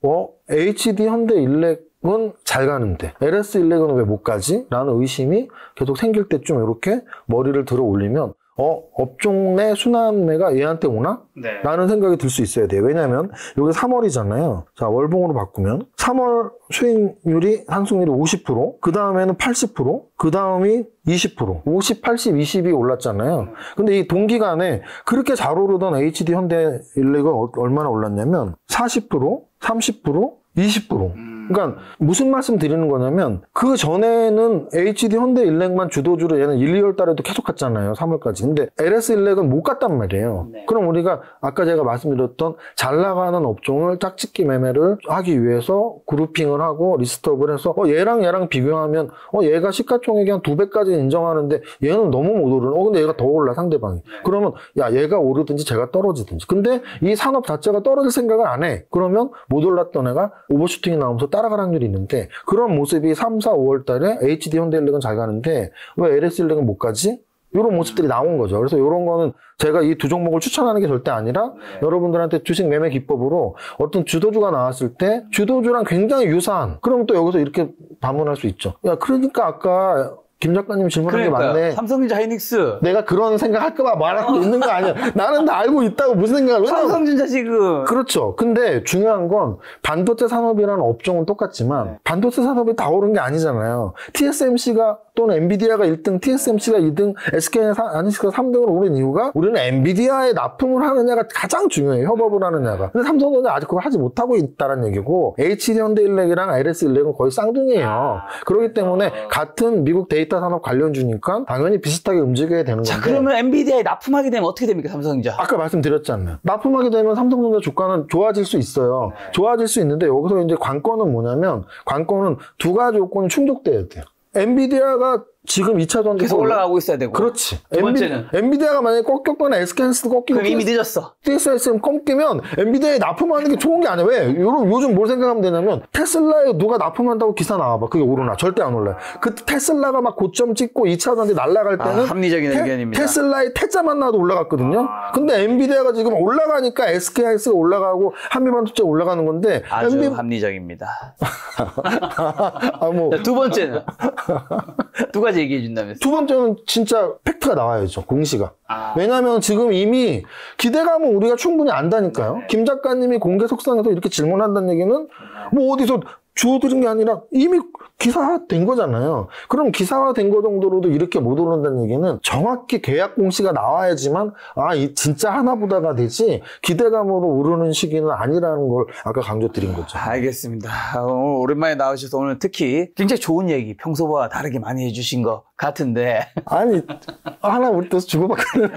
HD 현대일렉 은 잘 가는데 LS 일렉은 왜 못 가지? 라는 의심이 계속 생길 때쯤 이렇게 머리를 들어 올리면 업종 내 순환매가 얘한테 오나? 라는 생각이 들 수 있어야 돼요. 왜냐면 여기 3월이잖아요. 자, 월봉으로 바꾸면 3월 수익률이 상승률이 50%, 그 다음에는 80%, 그 다음이 20%, 50, 80, 20이 올랐잖아요. 근데 이 동기간에 그렇게 잘 오르던 HD 현대일렉은 얼마나 올랐냐면 40%, 30%, 20%. 그러니까 무슨 말씀 드리는 거냐면 그 전에는 HD 현대일렉만 주도주로 얘는 1, 2월 달에도 계속 갔잖아요. 3월까지. 근데 LS 일렉은 못 갔단 말이에요. 그럼 우리가 아까 제가 말씀드렸던 잘 나가는 업종을 짝짓기 매매를 하기 위해서 그룹핑을 하고 리스트업을 해서 얘랑 비교하면 얘가 시가총액이 한 2배까지 인정하는데 얘는 너무 못 오르는 근데 얘가 더 올라 상대방이. 그러면 야 얘가 오르든지 제가 떨어지든지. 근데 이 산업 자체가 떨어질 생각을 안 해. 그러면 못 올랐던 애가 오버슈팅이 나오면서 따라갈 확률이 있는데 그런 모습이 3, 4, 5월 달에 HD 현대일렉은 잘 가는데 왜 LS 일렉은 못 가지? 이런 모습들이 나온 거죠. 그래서 이런 거는 제가 이 두 종목을 추천하는 게 절대 아니라 여러분들한테 주식 매매 기법으로 어떤 주도주가 나왔을 때 주도주랑 굉장히 유사한 그럼 또 여기서 이렇게 반문할 수 있죠. 야 그러니까 아까 김 작가님 질문한 게 맞네. 삼성전자 하이닉스. 내가 그런 생각 할까봐 말하고 있는 거 아니야. 나는 다 알고 있다고 무슨 생각을. 삼성전자 지금. 그렇죠. 근데 중요한 건 반도체 산업이라는 업종은 똑같지만 반도체 산업이 다 오른 게 아니잖아요. TSMC가 또는 엔비디아가 1등, TSMC가 2등, SK하이닉스가 3등을 오른 이유가 우리는 엔비디아에 납품을 하느냐가 가장 중요해요. 협업을 하느냐가. 근데 삼성전자 아직 그걸 하지 못하고 있다는 얘기고 HD 현대일렉이랑 LS 일렉은 거의 쌍둥이에요. 그렇기 때문에 같은 미국 데이터 데이터 산업 관련주니까 당연히 비슷하게 움직여야 되는 건데. 자, 그러면 엔비디아에 납품하게 되면 어떻게 됩니까, 삼성전자? 아까 말씀드렸잖아요. 납품하게 되면 삼성전자 주가는 좋아질 수 있어요. 좋아질 수 있는데 여기서 이제 관건은 뭐냐면 관건은 두 가지 요건이 충족돼야 돼요. 엔비디아가 지금 2차 전지 계속 올라가고 있어야 되고. 그렇지. 두 번째는 엔비디아가 만약에 꺾였거나 SK하이닉스도 꺾이고 그럼 이미 늦었어. TSMC 꺾이면 엔비디아에 납품하는 게 좋은 게 아니야. 왜? 요즘 뭘 생각하면 되냐면 테슬라에 누가 납품한다고 기사 나와봐. 그게 오르나? 절대 안 올라요. 그 테슬라가 막 고점 찍고 2차 전지 날아갈 때는 합리적인 의견입니다. 테슬라의 태자만 나도 올라갔거든요. 근데 엔비디아가 지금 올라가니까 SK하이닉스가 올라가고 한미반도체 올라가는 건데 아주 합리적입니다. 뭐 자, 두 번째는 두 가지 얘기해 준다면서. 두 번째는 진짜 팩트가 나와야죠. 공시가. 왜냐하면 지금 이미 기대감은 우리가 충분히 안다니까요. 김 작가님이 공개 속상해서 이렇게 질문한다는 얘기는 뭐 어디서 주워들은 게 아니라 이미 기사화된 거잖아요. 그럼 기사화된 거 정도로도 이렇게 못 오른다는 얘기는 정확히 계약 공시가 나와야지만 이 진짜 하나보다가 되지 기대감으로 오르는 시기는 아니라는 걸 아까 강조드린 거죠. 알겠습니다. 오늘 오랜만에 나오셔서 오늘 특히 굉장히 좋은 얘기 평소와 다르게 많이 해주신 것 같은데. 아니 하나 우리 또 주고받기는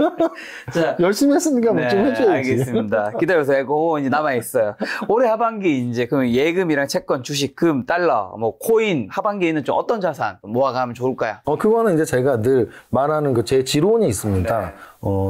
열심히 했으니까 뭐 좀 해줘야지. 알겠습니다. 기다려서 그거 이제 남아있어요. 올해 하반기 이제 그 예금이랑 채권, 주식, 금, 달러, 뭐 코인 하반기에는 좀 어떤 자산 모아가면 좋을까요? 그거는 이제 제가 늘 말하는 그 제 지론이 있습니다.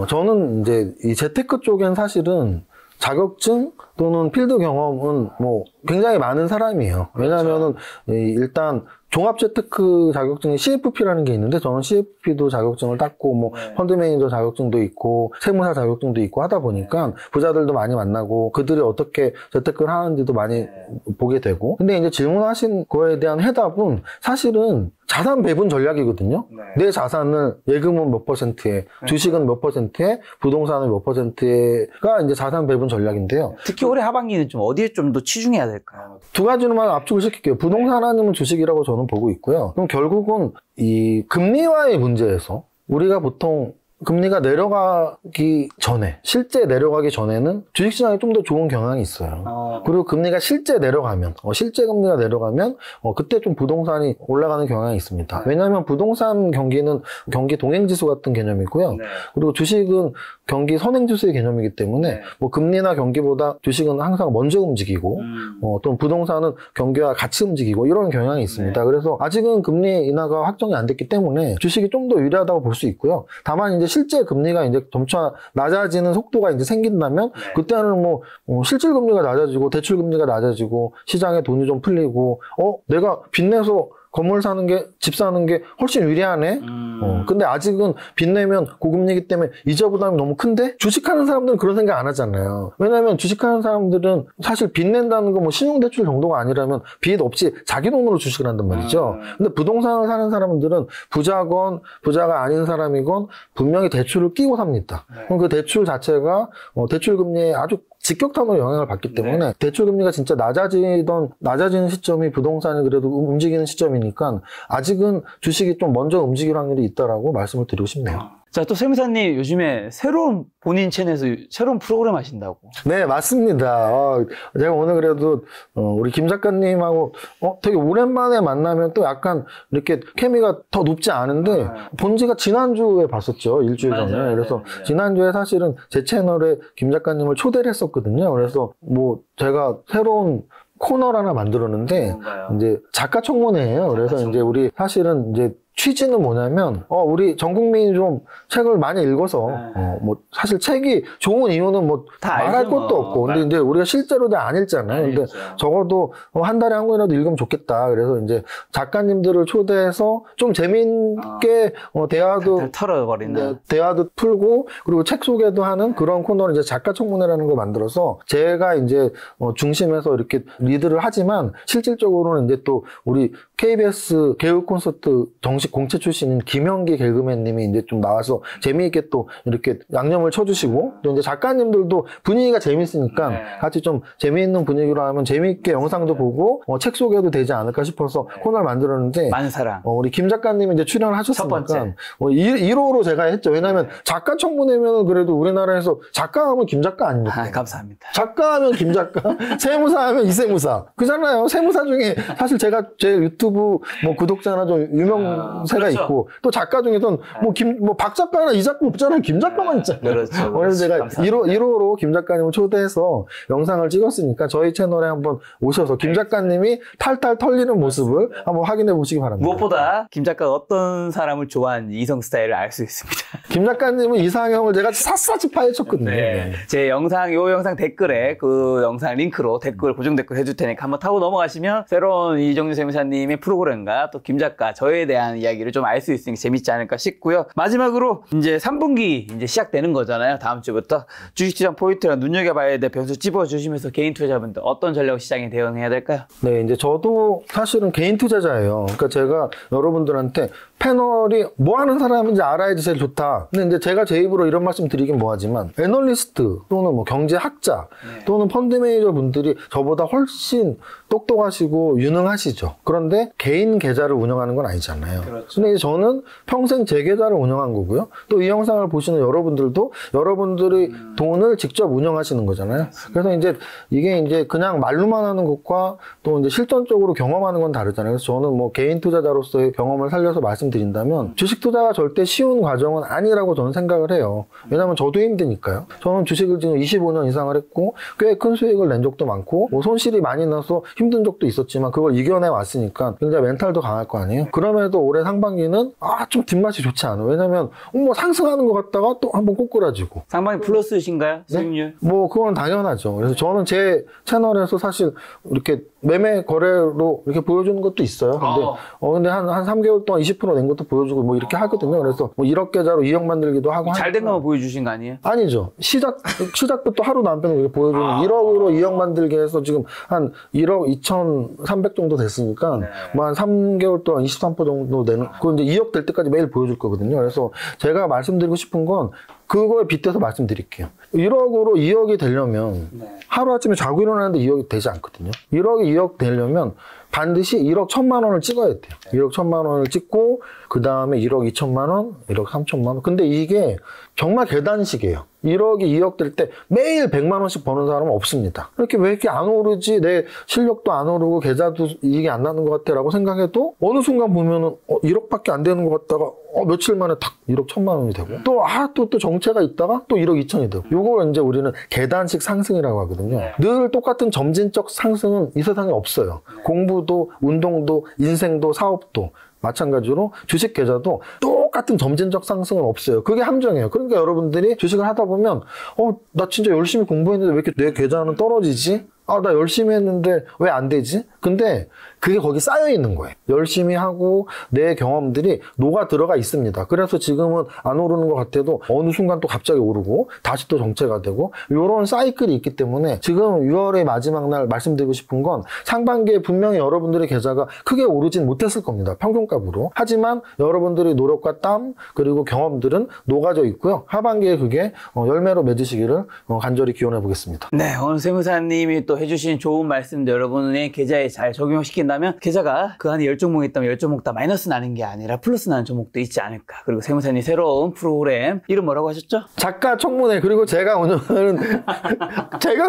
저는 이제 이 재테크 쪽엔 사실은 자격증 또는 필드 경험은 뭐 굉장히 많은 사람이에요. 왜냐하면은 일단 종합재테크 자격증이 CFP라는 게 있는데 저는 CFP도 자격증을 땄고 뭐 펀드 매니저 자격증도 있고 세무사 자격증도 있고 하다 보니까 부자들도 많이 만나고 그들이 어떻게 재테크를 하는지도 많이 보게 되고 근데 이제 질문하신 거에 대한 해답은 사실은 자산 배분 전략이거든요. 내 자산을 예금은 몇 %에, 주식은 몇 %에, 부동산은 몇 %에가 이제 자산 배분 전략인데요. 특히 올해 하반기는 좀 어디에 좀 더 치중해야 될까요? 두 가지로만 압축을 시킬게요. 부동산 아니면 주식이라고 저는 보고 있고요. 그럼 결국은 이 금리와의 문제에서 우리가 보통 금리가 내려가기 전에, 실제 내려가기 전에는 주식시장이 좀 더 좋은 경향이 있어요. 그리고 금리가 실제 내려가면, 실제 금리가 내려가면, 그때 좀 부동산이 올라가는 경향이 있습니다. 왜냐하면 부동산 경기는 경기 동행지수 같은 개념이고요. 그리고 주식은 경기 선행지수의 개념이기 때문에, 뭐 금리나 경기보다 주식은 항상 먼저 움직이고, 또 부동산은 경기와 같이 움직이고, 이런 경향이 있습니다. 그래서 아직은 금리 인하가 확정이 안 됐기 때문에 주식이 좀 더 유리하다고 볼 수 있고요. 다만 이제 실제 금리가 이제 점차 낮아지는 속도가 이제 생긴다면 그때는 뭐 실질 금리가 낮아지고 대출 금리가 낮아지고 시장에 돈이 좀 풀리고 내가 빚내서 건물 사는 게, 집 사는 게 훨씬 유리하네? 근데 아직은 빚내면 고금리이기 때문에 이자 부담이 너무 큰데? 주식하는 사람들은 그런 생각 안 하잖아요. 왜냐면 주식하는 사람들은 사실 빚낸다는 거 뭐 신용대출 정도가 아니라면 빚 없이 자기 돈으로 주식을 한단 말이죠. 근데 부동산을 사는 사람들은 부자건, 부자가 아닌 사람이건 분명히 대출을 끼고 삽니다. 그럼 그 대출 자체가, 대출 금리에 아주 직격탄으로 영향을 받기 때문에 대출 금리가 진짜 낮아지는 시점이 부동산이 그래도 움직이는 시점이니까 아직은 주식이 좀 먼저 움직일 확률이 있다라고 말씀을 드리고 싶네요. 자, 또 세무사님 요즘에 새로운 본인 채널에서 새로운 프로그램 하신다고. 네, 맞습니다. 제가 오늘 그래도 우리 김 작가님하고 되게 오랜만에 만나면 또 약간 이렇게 케미가 더 높지 않은데 본지가 지난주에 봤었죠. 일주일 전에. 맞아요. 그래서 지난주에 사실은 제 채널에 김 작가님을 초대를 했었거든요. 그래서 뭐 제가 새로운 코너를 하나 만들었는데 뭔가요? 이제 작가 청문회예요. 그래서 이제 우리 사실은 이제 취지는 뭐냐면 우리 전 국민이 좀 책을 많이 읽어서 뭐 사실 책이 좋은 이유는 뭐 말할 것도 없고 근데 이제 우리가 실제로 안 읽잖아요. 근데 적어도 한 달에 한 권이라도 읽으면 좋겠다. 그래서 이제 작가님들을 초대해서 좀 재미있게 대화도 털어버리는 대화도 풀고 그리고 책 소개도 하는 그런 코너를 이제 작가 청문회라는 걸 만들어서 제가 이제 중심에서 이렇게 리드를 하지만 실질적으로는 이제 또 우리 KBS 개그 콘서트 정식 공채 출신인 김영기 개그맨님이 이제 좀 나와서 재미있게 또 이렇게 양념을 쳐주시고 또 이제 작가님들도 분위기가 재밌으니까 같이 좀 재미있는 분위기로 하면 재미있게 영상도 보고 책 소개도 되지 않을까 싶어서 코너를 만들었는데 많은 사랑. 우리 김 작가님이 이제 출연을 첫 번째. 하셨으니까 1호로 제가 했죠. 왜냐하면 작가 청문회면 그래도 우리나라에서 작가 하면 김 작가 아닙니까? 감사합니다. 작가 하면 김 작가, 세무사 하면 이세무사. 그잖아요. 세무사 중에 사실 제가 제 유튜브 뭐 구독자나 좀 새가 그렇죠. 있고 또 작가 중에서는 뭐 박 작가나 이 작가 없잖아요. 김 작가만 있잖아요. 그렇죠. 그래서 제가 감사합니다. 1호로 김 작가님을 초대해서 영상을 찍었으니까 저희 채널에 한번 오셔서 김 작가님이 탈탈 털리는 모습을 한번 확인해 보시기 바랍니다. 무엇보다 김 작가가 어떤 사람을 좋아하는지 이성 스타일을 알 수 있습니다. 김 작가님은 이상형을 제가 샅샅이 파헤쳤거든요. 네. 제 영상, 요 영상 댓글에 그 영상 링크로 댓글, 고정 댓글 해줄 테니까 한번 타고 넘어가시면 새로운 이정준 세무사님의 프로그램과 또 김 작가, 저에 대한 이야기를 좀 알 수 있으니까 재밌지 않을까 싶고요. 마지막으로 이제 3분기 이제 시작되는 거잖아요. 다음 주부터. 주식시장 포인트랑 눈여겨봐야 될 변수 찝어주시면서 개인 투자자분들 어떤 전략 시장에 대응해야 될까요? 네, 이제 저도 사실은 개인 투자자예요. 그러니까 제가 여러분들한테 패널이 뭐 하는 사람인지 알아야지 제일 좋다. 근데 이제 제가 제 입으로 이런 말씀 드리긴 뭐하지만 애널리스트 또는 뭐 경제학자 또는 펀드 매니저 분들이 저보다 훨씬 똑똑하시고 유능하시죠. 그런데 개인 계좌를 운영하는 건 아니잖아요. 그렇죠. 근데 이제 저는 평생 제 계좌를 운영한 거고요. 또 이 영상을 보시는 여러분들도 여러분들이 돈을 직접 운영하시는 거잖아요. 그래서 이제 이게 이제 그냥 말로만 하는 것과 또 이제 실전적으로 경험하는 건 다르잖아요. 그래서 저는 뭐 개인 투자자로서의 경험을 살려서 말씀드린다면 주식 투자가 절대 쉬운 과정은 아니라고 저는 생각을 해요. 왜냐면 저도 힘드니까요. 저는 주식을 지금 25년 이상을 했고 꽤 큰 수익을 낸 적도 많고 뭐 손실이 많이 나서 힘든 적도 있었지만 그걸 이겨내 왔으니까 굉장히 멘탈도 강할 거 아니에요. 그럼에도 올해 상반기는 좀 뒷맛이 좋지 않아요. 왜냐면 뭐 상승하는 것 같다가 또 한번 꼬꾸라지고. 상반기 플러스이신가요? 수익률? 뭐 그건 당연하죠. 그래서 저는 제 채널에서 사실 이렇게 매매 거래로 이렇게 보여주는 것도 있어요. 근데 한 3개월 동안 20%낸 것도 보여주고 뭐 이렇게 하거든요. 그래서 뭐 1억 계좌로 2억 만들기도 하고. 잘 된 것만 보여주신 거 아니에요? 아니죠. 시작부터 하루도 안 빼고 이렇게 보여주는 1억으로 2억 만들기 해서 지금 한 1억 2,300 정도 됐으니까 뭐 한 3개월 동안 23% 정도 되는, 그건 이제 2억 될 때까지 매일 보여줄 거거든요. 그래서 제가 말씀드리고 싶은 건 그거에 빗대서 말씀드릴게요. 1억으로 2억이 되려면 하루아침에 자고 일어나는데 2억이 되지 않거든요. 1억이 2억 되려면 반드시 1억 1,000만 원을 찍어야 돼요. 1억 1,000만 원을 찍고 그 다음에 1억 2천만 원, 1억 3천만 원. 근데 이게 정말 계단식이에요. 1억이 2억 될 때 매일 100만 원씩 버는 사람은 없습니다. 이렇게 왜 이렇게 안 오르지? 내 실력도 안 오르고 계좌도 이익이 안 나는 것 같아 라고 생각해도 어느 순간 보면은 1억밖에 안 되는 것 같다가 며칠 만에 탁 1억 1,000만 원이 되고 또 정체가 있다가 또 1억 2천이 되고, 요걸 이제 우리는 계단식 상승이라고 하거든요. 늘 똑같은 점진적 상승은 이 세상에 없어요. 공부도 운동도 인생도 사업도 마찬가지로 주식 계좌도 똑같은 점진적 상승은 없어요. 그게 함정이에요. 그러니까 여러분들이 주식을 하다 보면 나 진짜 열심히 공부했는데 왜 이렇게 내 계좌는 떨어지지? 나 열심히 했는데 왜 안 되지? 근데 그게 거기 쌓여 있는 거예요. 열심히 하고 내 경험들이 녹아 들어가 있습니다. 그래서 지금은 안 오르는 것 같아도 어느 순간 또 갑자기 오르고 다시 또 정체가 되고, 이런 사이클이 있기 때문에 지금 6월의 마지막 날 말씀드리고 싶은 건 상반기에 분명히 여러분들의 계좌가 크게 오르진 못했을 겁니다. 평균값으로. 하지만 여러분들의 노력과 땀 그리고 경험들은 녹아져 있고요. 하반기에 그게 열매로 맺으시기를 간절히 기원해 보겠습니다. 네, 오늘 세무사님이 또 해주신 좋은 말씀들 여러분의 계좌에 잘 적용시킨다면 계좌가 그 안에 10종목이 있다면 10종목 다 마이너스 나는 게 아니라 플러스 나는 종목도 있지 않을까. 그리고 세무사님 새로운 프로그램 이름 뭐라고 하셨죠? 작가 청문회. 그리고 제가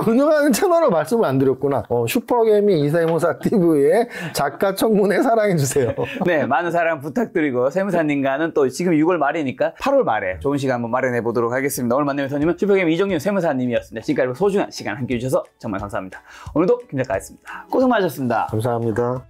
운영하는 채널을 말씀을 안 드렸구나. 슈퍼개미 이세무사 TV의 작가 청문회 사랑해주세요. 네, 많은 사랑 부탁드리고 세무사님과는 또 지금 6월 말이니까 8월 말에 좋은 시간 한번 마련해 보도록 하겠습니다. 오늘 만나는 손님은 슈퍼개미 이정윤 세무사님이었습니다. 지금까지 소중한 시간 함께 해주셔서 정말 감사합니다. 오늘도 김 작가였습니다. 고생 많으셨습니다. 감사합니다.